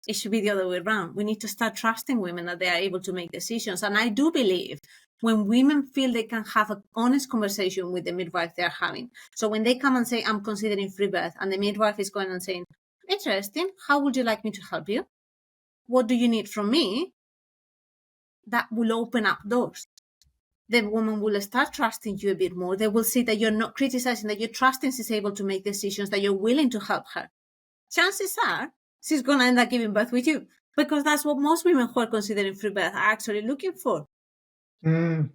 It should be the other way around. We need to start trusting women that they are able to make decisions. And I do believe when women feel they can have an honest conversation with the midwife they're having. So when they come and say, I'm considering free birth, and the midwife is going and saying, interesting, how would you like me to help you? What do you need from me? That will open up doors. The woman will start trusting you a bit more. They will see that you're not criticizing, that you're trusting she's able to make decisions, that you're willing to help her. Chances are she's going to end up giving birth with you, because that's what most women who are considering free birth are actually looking for. Mm.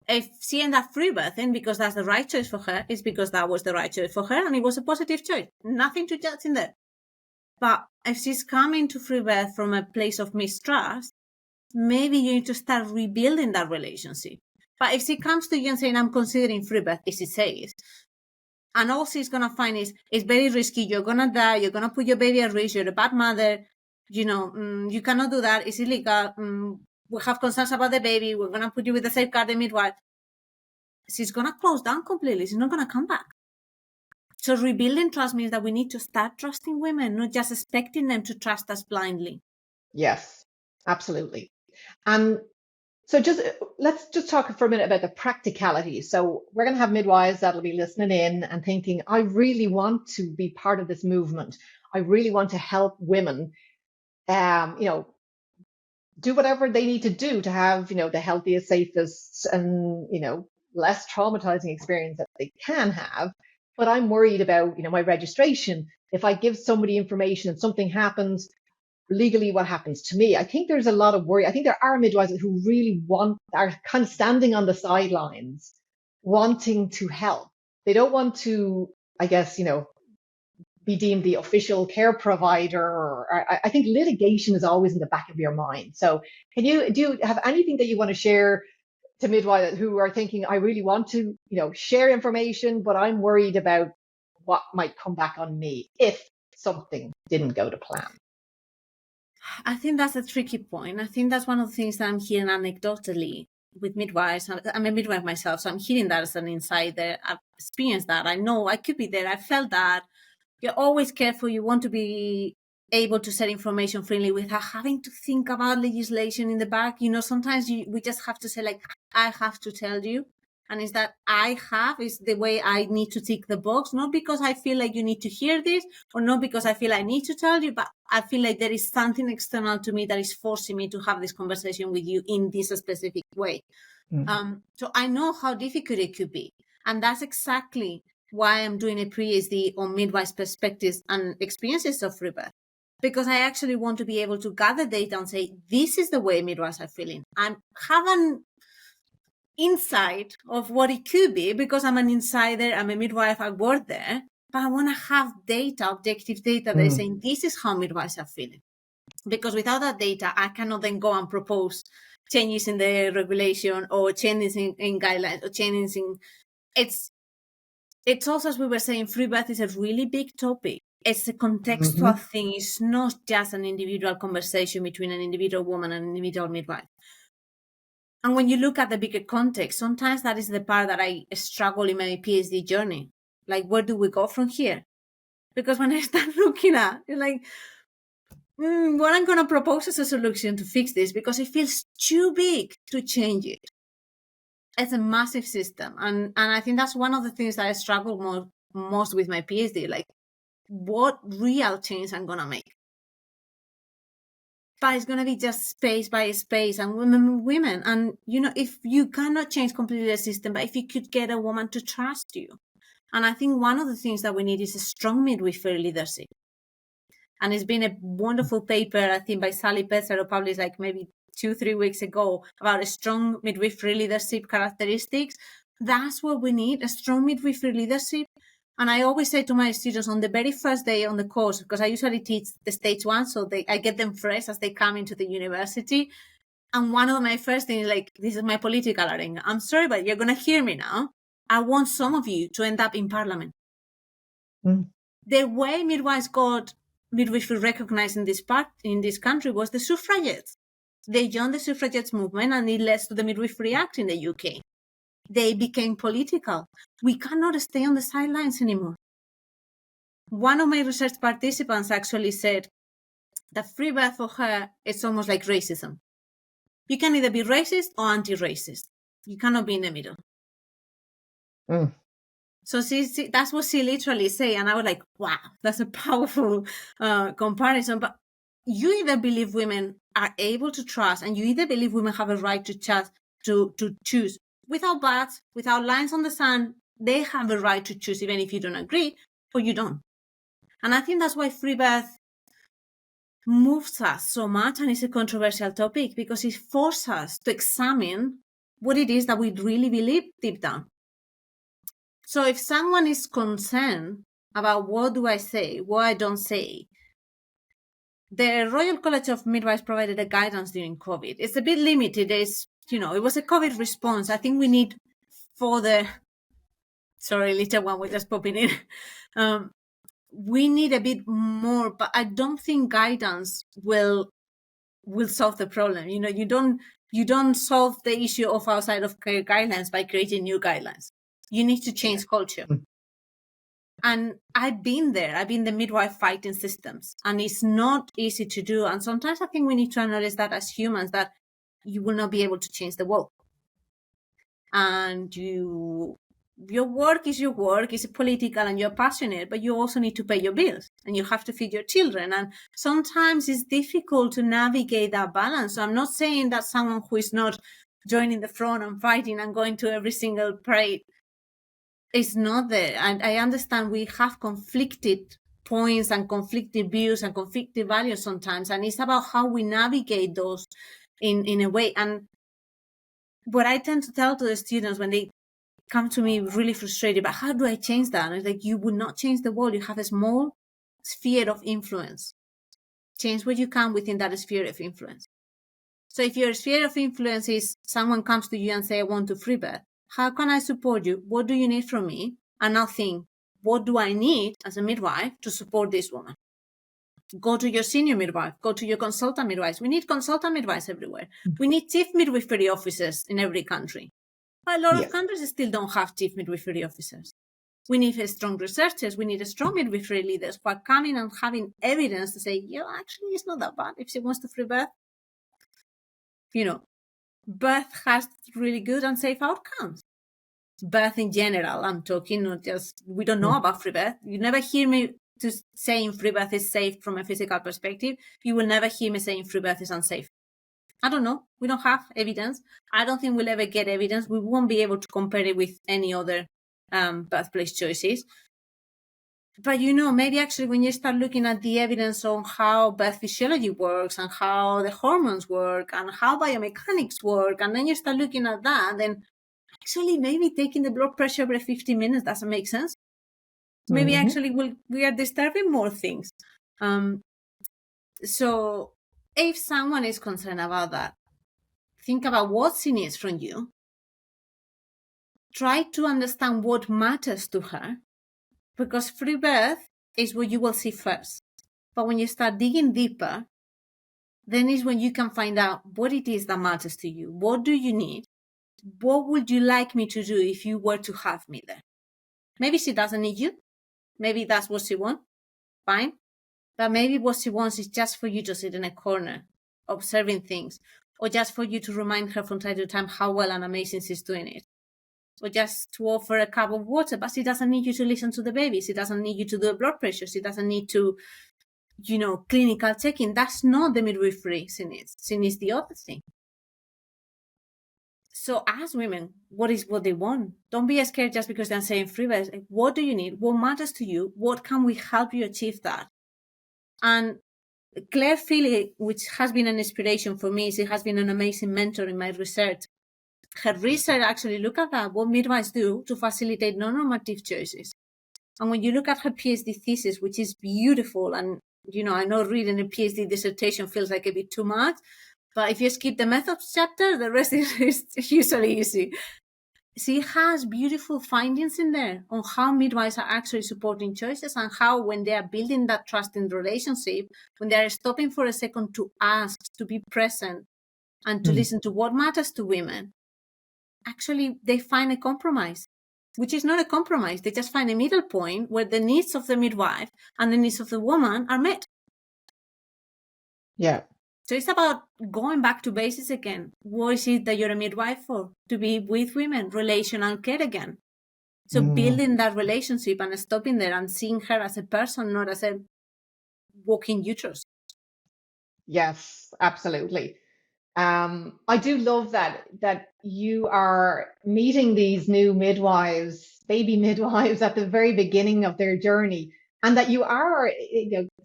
If she ends up free birthing because that's the right choice for her, it's because that was the right choice for her and it was a positive choice. Nothing to judge in there. But if she's coming to free birth from a place of mistrust, maybe you need to start rebuilding that relationship. But if she comes to you and saying, I'm considering free birth, as she says, and all she's going to find is, it's very risky, you're going to die, you're going to put your baby at risk, you're a bad mother, you cannot do that, it's illegal, we have concerns about the baby, we're going to put you with a safeguarding midwife. She's going to close down completely. She's not going to come back. So rebuilding trust means that we need to start trusting women, not just expecting them to trust us blindly. Yes, absolutely. And so let's just talk for a minute about the practicality. So we're going to have midwives that'll be listening in and thinking, I really want to be part of this movement. I really want to help women, do whatever they need to do to have, the healthiest, safest, and, less traumatizing experience that they can have. But I'm worried about, my registration. If I give somebody information and something happens, legally, what happens to me? I think there's a lot of worry. I think there are midwives who really are kind of standing on the sidelines, wanting to help. They don't want to, I guess, be deemed the official care provider. Or I think litigation is always in the back of your mind. So do you have anything that you want to share to midwives who are thinking, I really want to, share information, but I'm worried about what might come back on me if something didn't go to plan? I think that's a tricky point. I think that's one of the things that I'm hearing anecdotally with midwives. I'm a midwife myself, so I'm hearing that as an insider. I've experienced that. I know I could be there. I felt that. You're always careful. You want to be able to share information freely without having to think about legislation in the back. Sometimes we just have to say, like, I have to tell you. And is that I have is the way I need to tick the box, not because I feel like you need to hear this, or not because I feel I need to tell you, but I feel like there is something external to me that is forcing me to have this conversation with you in this specific way. Mm-hmm. So I know how difficult it could be. And that's exactly why I'm doing a PhD on midwives' perspectives and experiences of rebirth. Because I actually want to be able to gather data and say, this is the way midwives are feeling. I have an insight of what it could be because I'm an insider, I'm a midwife, I work there. But I want to have data, objective data, that is saying, this is how midwives are feeling. Because without that data, I cannot then go and propose changes in the regulation or changes in guidelines or changes in... It's also, as we were saying, free birth is a really big topic. It's a contextual thing. It's not just an individual conversation between an individual woman and an individual midwife. And when you look at the bigger context, sometimes that is the part that I struggle in my PhD journey. Like, where do we go from here? Because when I start looking at it, like, what I'm going to propose as a solution to fix this, because it feels too big to change it. It's a massive system. And I think that's one of the things that I struggle most with my PhD, like what real change I'm going to make. But it's going to be just space by space and women. And, if you cannot change completely the system, but if you could get a woman to trust you. And I think one of the things that we need is a strong midwifery leadership. And it's been a wonderful paper, I think, by Sally Pezzaro, published like maybe 2-3 weeks ago, about a strong midwifery leadership characteristics. That's what we need, a strong midwifery leadership. And I always say to my students on the very first day on the course, because I usually teach the stage 1, so I get them fresh as they come into the university. And one of my first things, like, this is my political arena. I'm sorry, but you're going to hear me now. I want some of you to end up in parliament. The way midwives got midwifery recognized in this country was the suffragettes. They joined the suffragettes movement, and it led to the Midwifery Act in the UK. They became political. We cannot stay on the sidelines anymore. One of my research participants actually said that free birth for her, it's almost like racism. You can either be racist or anti-racist. You cannot be in the middle. So that's what she literally said. And I was like, wow, that's a powerful comparison. But you either believe women are able to trust, and you either believe women have a right to choose without bats, without lines on the sand. They have a right to choose, even if you don't agree, or you don't. And I think that's why free birth moves us so much, and it's a controversial topic, because it forces us to examine what it is that we really believe deep down. So if someone is concerned about what do I say, what I don't say, the Royal College of Midwives provided a guidance during COVID. It's a bit limited. It was a COVID response. I think we need sorry, little one was just popping in. We need a bit more, but I don't think guidance will solve the problem. You don't solve the issue of outside of care guidelines by creating new guidelines. You need to change culture. And I've been there. I've been the midwife fighting systems, and it's not easy to do. And sometimes I think we need to acknowledge that as humans, that you will not be able to change the world. And your work is your work, it's political, and you're passionate, but you also need to pay your bills, and you have to feed your children. And sometimes it's difficult to navigate that balance. So I'm not saying that someone who is not joining the front and fighting and going to every single parade is not there. And I understand we have conflicted points and conflicted views and conflicted values sometimes. And it's about how we navigate those in a way. And what I tend to tell to the students when they come to me really frustrated, but how do I change that? And it's like, you would not change the world. You have a small sphere of influence. Change what you can within that sphere of influence. So if your sphere of influence is someone comes to you and say, I want to free birth, how can I support you? What do you need from me? And now think, what do I need as a midwife to support this woman? Go to your senior midwife, go to your consultant midwives. We need consultant midwives everywhere. We need chief midwifery officers in every country. But a lot of countries still don't have chief midwifery officers. We need strong researchers. We need strong midwifery leaders who are coming and having evidence to say, actually, it's not that bad if she wants to free birth. Birth has really good and safe outcomes. Birth in general, I'm talking, not just, we don't know about free birth. You never hear me saying free birth is safe from a physical perspective. You will never hear me saying free birth is unsafe. I don't know. We don't have evidence. I don't think we'll ever get evidence. We won't be able to compare it with any other birthplace choices. But maybe actually when you start looking at the evidence on how birth physiology works and how the hormones work and how biomechanics work, and then you start looking at that, then actually maybe taking the blood pressure every 15 minutes doesn't make sense. Maybe actually we are disturbing more things. So if someone is concerned about that, think about what she needs from you. Try to understand what matters to her, because free birth is what you will see first. But when you start digging deeper, then is when you can find out what it is that matters to you. What do you need? What would you like me to do if you were to have me there? Maybe she doesn't need you. Maybe that's what she wants. Fine. But maybe what she wants is just for you to sit in a corner, observing things, or just for you to remind her from time to time how well and amazing she's doing it. Or just to offer a cup of water, but she doesn't need you to listen to the baby. She doesn't need you to do a blood pressure. She doesn't need to, clinical checking. That's not the midwifery she needs. She needs the other thing. So ask women, what is what they want? Don't be scared just because they're saying free birth. Like, what do you need? What matters to you? What can we help you achieve that? And Claire Philly, which has been an inspiration for me, she has been an amazing mentor in my research. Her research actually look at that, what midwives do to facilitate non-normative choices. And when you look at her PhD thesis, which is beautiful, and I know reading a PhD dissertation feels like a bit too much, But if you skip the methods chapter, the rest is usually easy. She has beautiful findings in there on how midwives are actually supporting choices and how, when they are building that trust in the relationship, when they are stopping for a second to ask, to be present, and to listen to what matters to women, actually they find a compromise, which is not a compromise. They just find a middle point where the needs of the midwife and the needs of the woman are met. Yeah. So it's about going back to basics again. What is it that you're a midwife for? To be with women, relational care again. So building that relationship and stopping there and seeing her as a person, not as a walking uterus. Yes, absolutely. I do love that you are meeting these new midwives, baby midwives, at the very beginning of their journey, and that you are,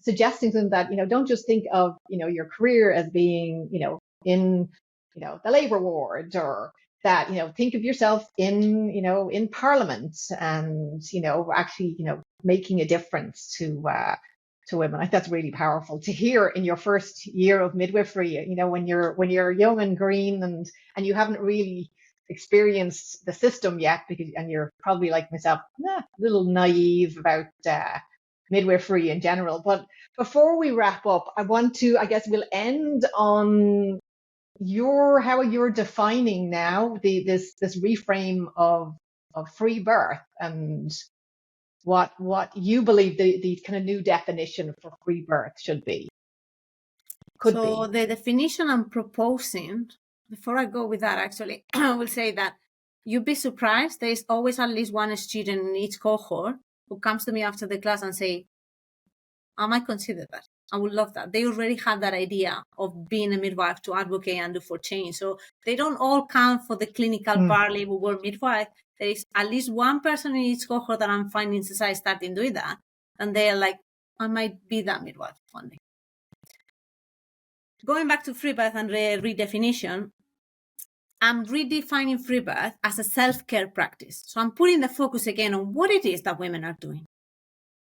suggesting to them that, don't just think of, your career as being, in, the labor ward, or that, think of yourself in, in Parliament, and, actually, making a difference to women. I think that's really powerful to hear in your first year of midwifery, when you're young and green, and you haven't really experienced the system yet, and you're probably like myself, a little naive about midwifery in general. But before we wrap up, I guess we'll end on how you're defining now this reframe of free birth, and what you believe the kind of new definition for free birth should be. So the definition I'm proposing, before I go with that, actually, I will say that you'd be surprised. There is always at least one student in each cohort who comes to me after the class and say, I might consider that. I would love that. They already have that idea of being a midwife to advocate and do for change. So they don't all come for the clinical paralegal work midwife. There is at least one person in each cohort that I'm finding society starting doing that. And they're like, I might be that midwife one day. Going back to free birth and redefinition, I'm redefining free birth as a self-care practice. So I'm putting the focus again on what it is that women are doing.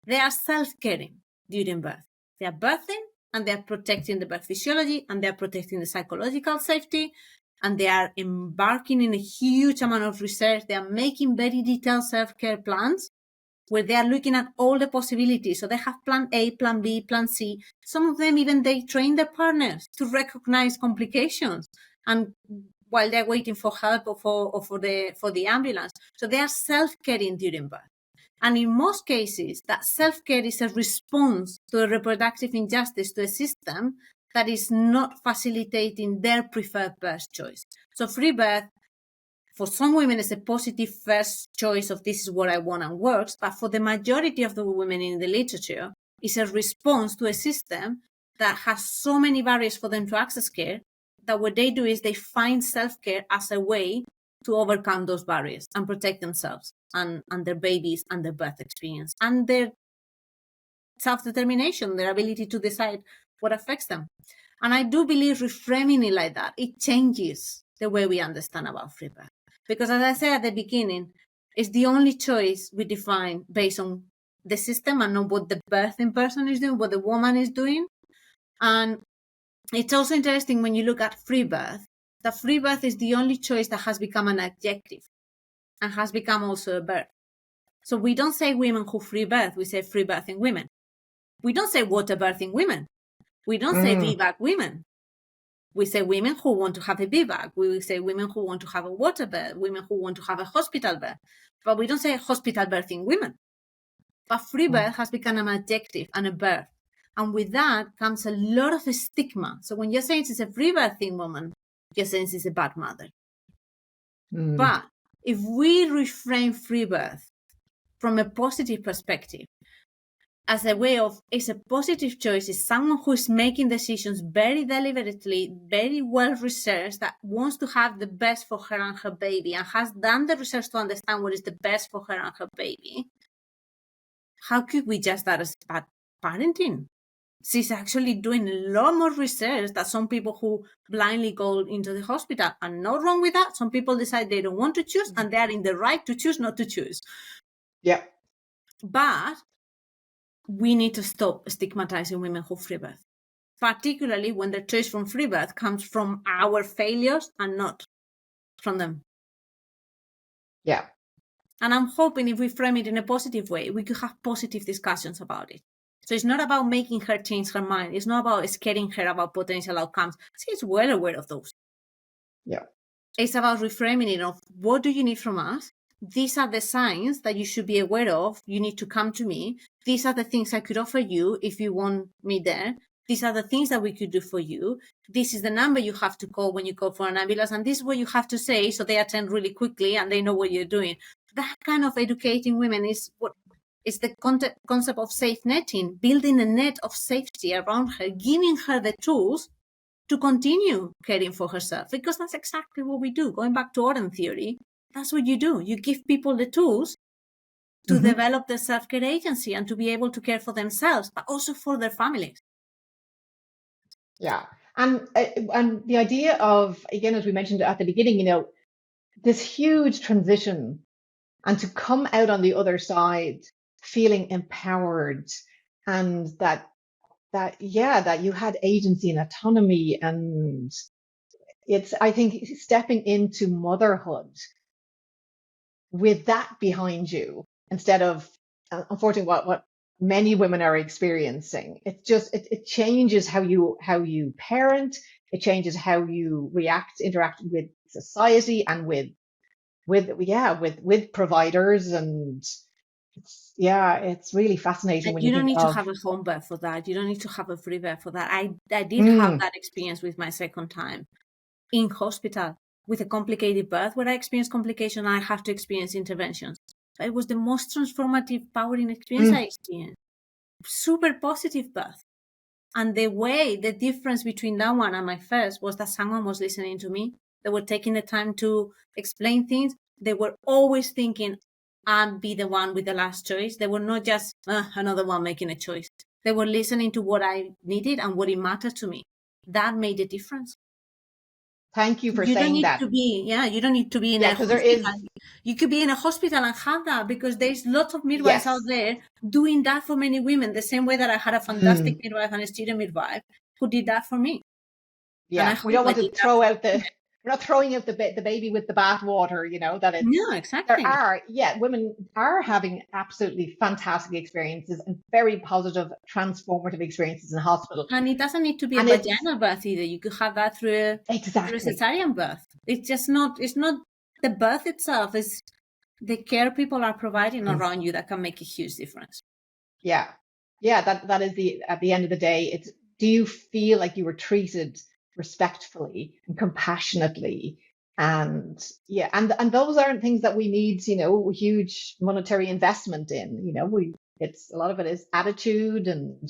They are self-caring during birth. They are birthing, and they are protecting the birth physiology, and they are protecting the psychological safety, and they are embarking in a huge amount of research. They are making very detailed self-care plans where they are looking at all the possibilities. So they have plan A, plan B, plan C. Some of them even they train their partners to recognize complications, and while they're waiting for help or for the ambulance. So they are self-caring during birth. And in most cases, that self-care is a response to a reproductive injustice, to a system that is not facilitating their preferred birth choice. So free birth, for some women, is a positive first choice of this is what I want and works. But for the majority of the women in the literature, it's a response to a system that has so many barriers for them to access care that what they do is they find self-care as a way to overcome those barriers and protect themselves and their babies and their birth experience and their self-determination, their ability to decide what affects them. And I do believe reframing it like that, it changes the way we understand about free birth. Because as I said at the beginning, it's the only choice we define based on the system and not what the birthing person is doing, what the woman is doing. And it's also interesting when you look at free birth, that free birth is the only choice that has become an adjective and has become also a birth. So we don't say women who free birth, we say free birthing women. We don't say water birthing women. We don't say VBAC women. We say women who want to have a VBAC. We will say women who want to have a water birth, women who want to have a hospital birth. But we don't say hospital birthing women. But free birth has become an adjective and a birth. And with that comes a lot of stigma. So when you're saying she's a free birthing woman, you're saying she's a bad mother. But if we reframe free birth from a positive perspective, as a way of, it's a positive choice, it's someone who is making decisions very deliberately, very well researched, that wants to have the best for her and her baby and has done the research to understand what is the best for her and her baby, how could we judge that as bad parenting? She's actually doing a lot more research than some people who blindly go into the hospital. And not wrong with that. Some people decide they don't want to choose and they are in the right to choose not to choose. Yeah. But we need to stop stigmatizing women who free birth. particularly when the choice from free birth comes from our failures and not from them. Yeah. And I'm hoping if we frame it in a positive way, we could have positive discussions about it. So it's not about making her change her mind. It's not about scaring her about potential outcomes. She's well aware of those. Yeah. It's about reframing it of, what do you need from us? These are the signs that you should be aware of. You need to come to me. These are the things I could offer you if you want me there. These are the things that we could do for you. This is the number you have to call when you call for an ambulance. And this is what you have to say so they attend really quickly and they know what you're doing. That kind of educating women is what is the concept of safe netting, building a net of safety around her, giving her the tools to continue caring for herself, because that's exactly what we do. Going back to Odin theory, that's what you do. You give people the tools to develop their self-care agency and to be able to care for themselves, but also for their families. Yeah. And the idea of, again, as we mentioned at the beginning, this huge transition, and to come out on the other side feeling empowered, and that you had agency and autonomy, and it's, I think, stepping into motherhood with that behind you, instead of, unfortunately, what many women are experiencing. It's just, it changes how you parent. It changes how you interact with society and with providers. And it's really fascinating when You you don't think need to of, have a home birth for that. You don't need to have a free birth for that. I did have that experience with my second time in hospital with a complicated birth, where I experienced complication. I have to experience interventions. It was the most transformative, powering experience I experienced. Super positive birth. And the difference between that one and my first was that someone was listening to me. They were taking the time to explain things. They were always thinking, I'll be the one with the last choice. They were not just another one making a choice. They were listening to what I needed and what it mattered to me. That made a difference. thank you for You don't saying need that. to be, you don't need to be in a Because there hospital. is, You could be in a hospital and have that, because there's lots of midwives out yes. there doing that for many women, the same way that I had a fantastic midwife and a student midwife who did that for me. And I Yeah, we hope don't I want to did that throw for out we're not throwing out the baby with the bathwater, that it's, No, exactly. women are having absolutely fantastic experiences and very positive, transformative experiences in hospital. And it doesn't need to be a And it's vaginal birth either. You could have that through a exactly, cesarean birth. It's not the birth itself, it's the care people are providing around you that can make a huge difference. yeah, that is at the end of the day, it's, do you feel like you were treated respectfully and compassionately? And and those aren't things that we need, huge monetary investment in. It's, a lot of it is attitude and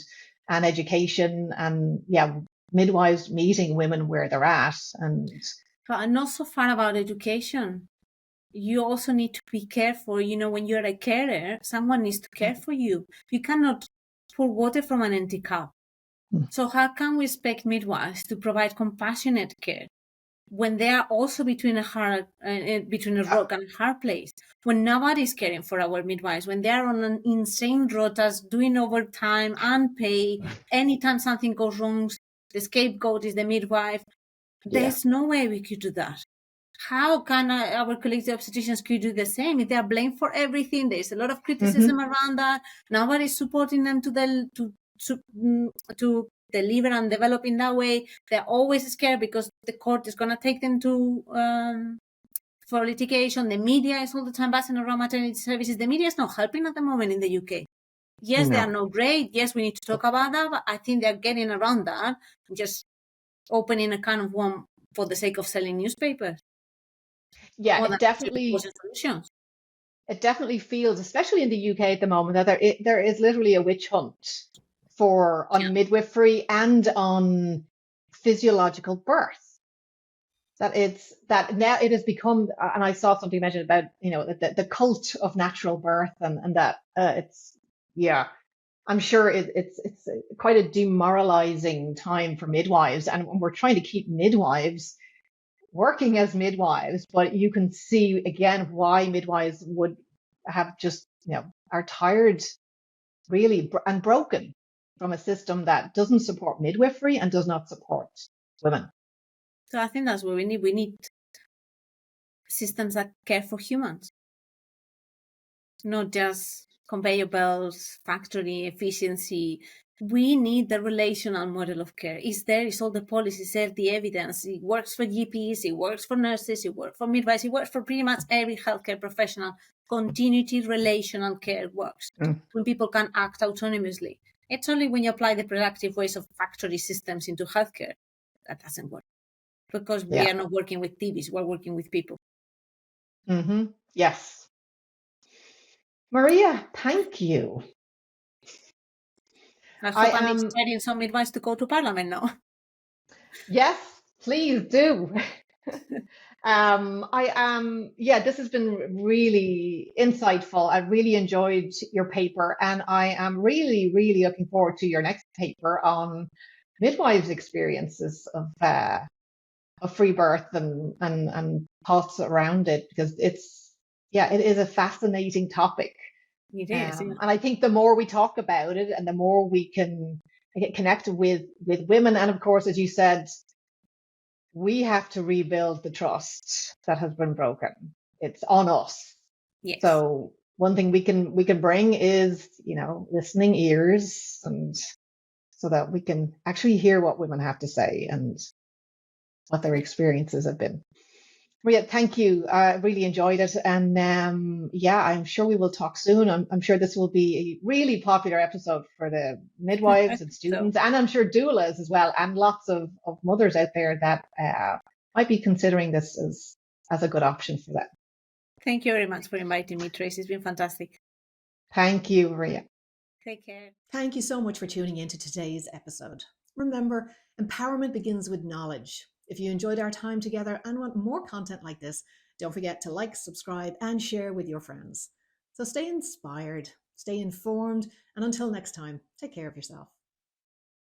education, and midwives meeting women where they're at. And But I'm not so far about education. You also need to be careful. When you're a carer, someone needs to care for you. You cannot pour water from an empty cup. So how can we expect midwives to provide compassionate care when they are also between a rock and a hard place? When nobody's caring for our midwives, when they are on an insane rotas, doing overtime, unpaid, anytime something goes wrong, the scapegoat is the midwife. There's no way we could do that. How can our collective obstetricians could do the same if they are blamed for everything? There's a lot of criticism around that. Nobody's supporting them to deliver and develop in that way. They're always scared because the court is going to take them to for litigation. The media is all the time passing around maternity services. The media is not helping at the moment in the UK. Yes, they are not great. Yes, we need to talk about that, but I think they're getting around that, just opening a can of worm for the sake of selling newspapers. Yeah, it definitely feels, especially in the UK at the moment, that there is literally a witch hunt on midwifery and on physiological birth. That now it has become, and I saw something mentioned about the cult of natural birth, and that I'm sure it's quite a demoralizing time for midwives, and we're trying to keep midwives working as midwives, but you can see again why midwives would have just, are tired, really, and broken. from a system that doesn't support midwifery and does not support women. So I think that's what we need. We need systems that care for humans, not just conveyor belts, factory efficiency. We need the relational model of care. It's there, it's all the policies, there, the evidence. It works for GPs, it works for nurses, it works for midwives, it works for pretty much every healthcare professional. Continuity relational care works when people can act autonomously. It's only when you apply the productive ways of factory systems into healthcare that doesn't work, because we are not working with TVs, we're working with people. Mm-hmm. Yes. Maria, thank you. I hope I'm inspiring some midwives to go to Parliament now. Yes, please do. This has been really insightful. I really enjoyed your paper, and I am really, really looking forward to your next paper on midwives' experiences of free birth and thoughts around it, because it is a fascinating topic. It is, and I think the more we talk about it and the more we can get connected with women, and of course, as you said, we have to rebuild the trust that has been broken. It's on us. Yes. So one thing we can bring is, listening ears, and so that we can actually hear what women have to say and what their experiences have been. Maria, thank you. I really enjoyed it. And I'm sure we will talk soon. I'm sure this will be a really popular episode for the midwives and students, and I'm sure doulas as well, and lots of mothers out there that might be considering this as a good option for them. Thank you very much for inviting me, Tracy. It's been fantastic. Thank you, Maria. Take care. Thank you so much for tuning into today's episode. Remember, empowerment begins with knowledge. If you enjoyed our time together and want more content like this, don't forget to like, subscribe, and share with your friends. So stay inspired, stay informed, and until next time, take care of yourself.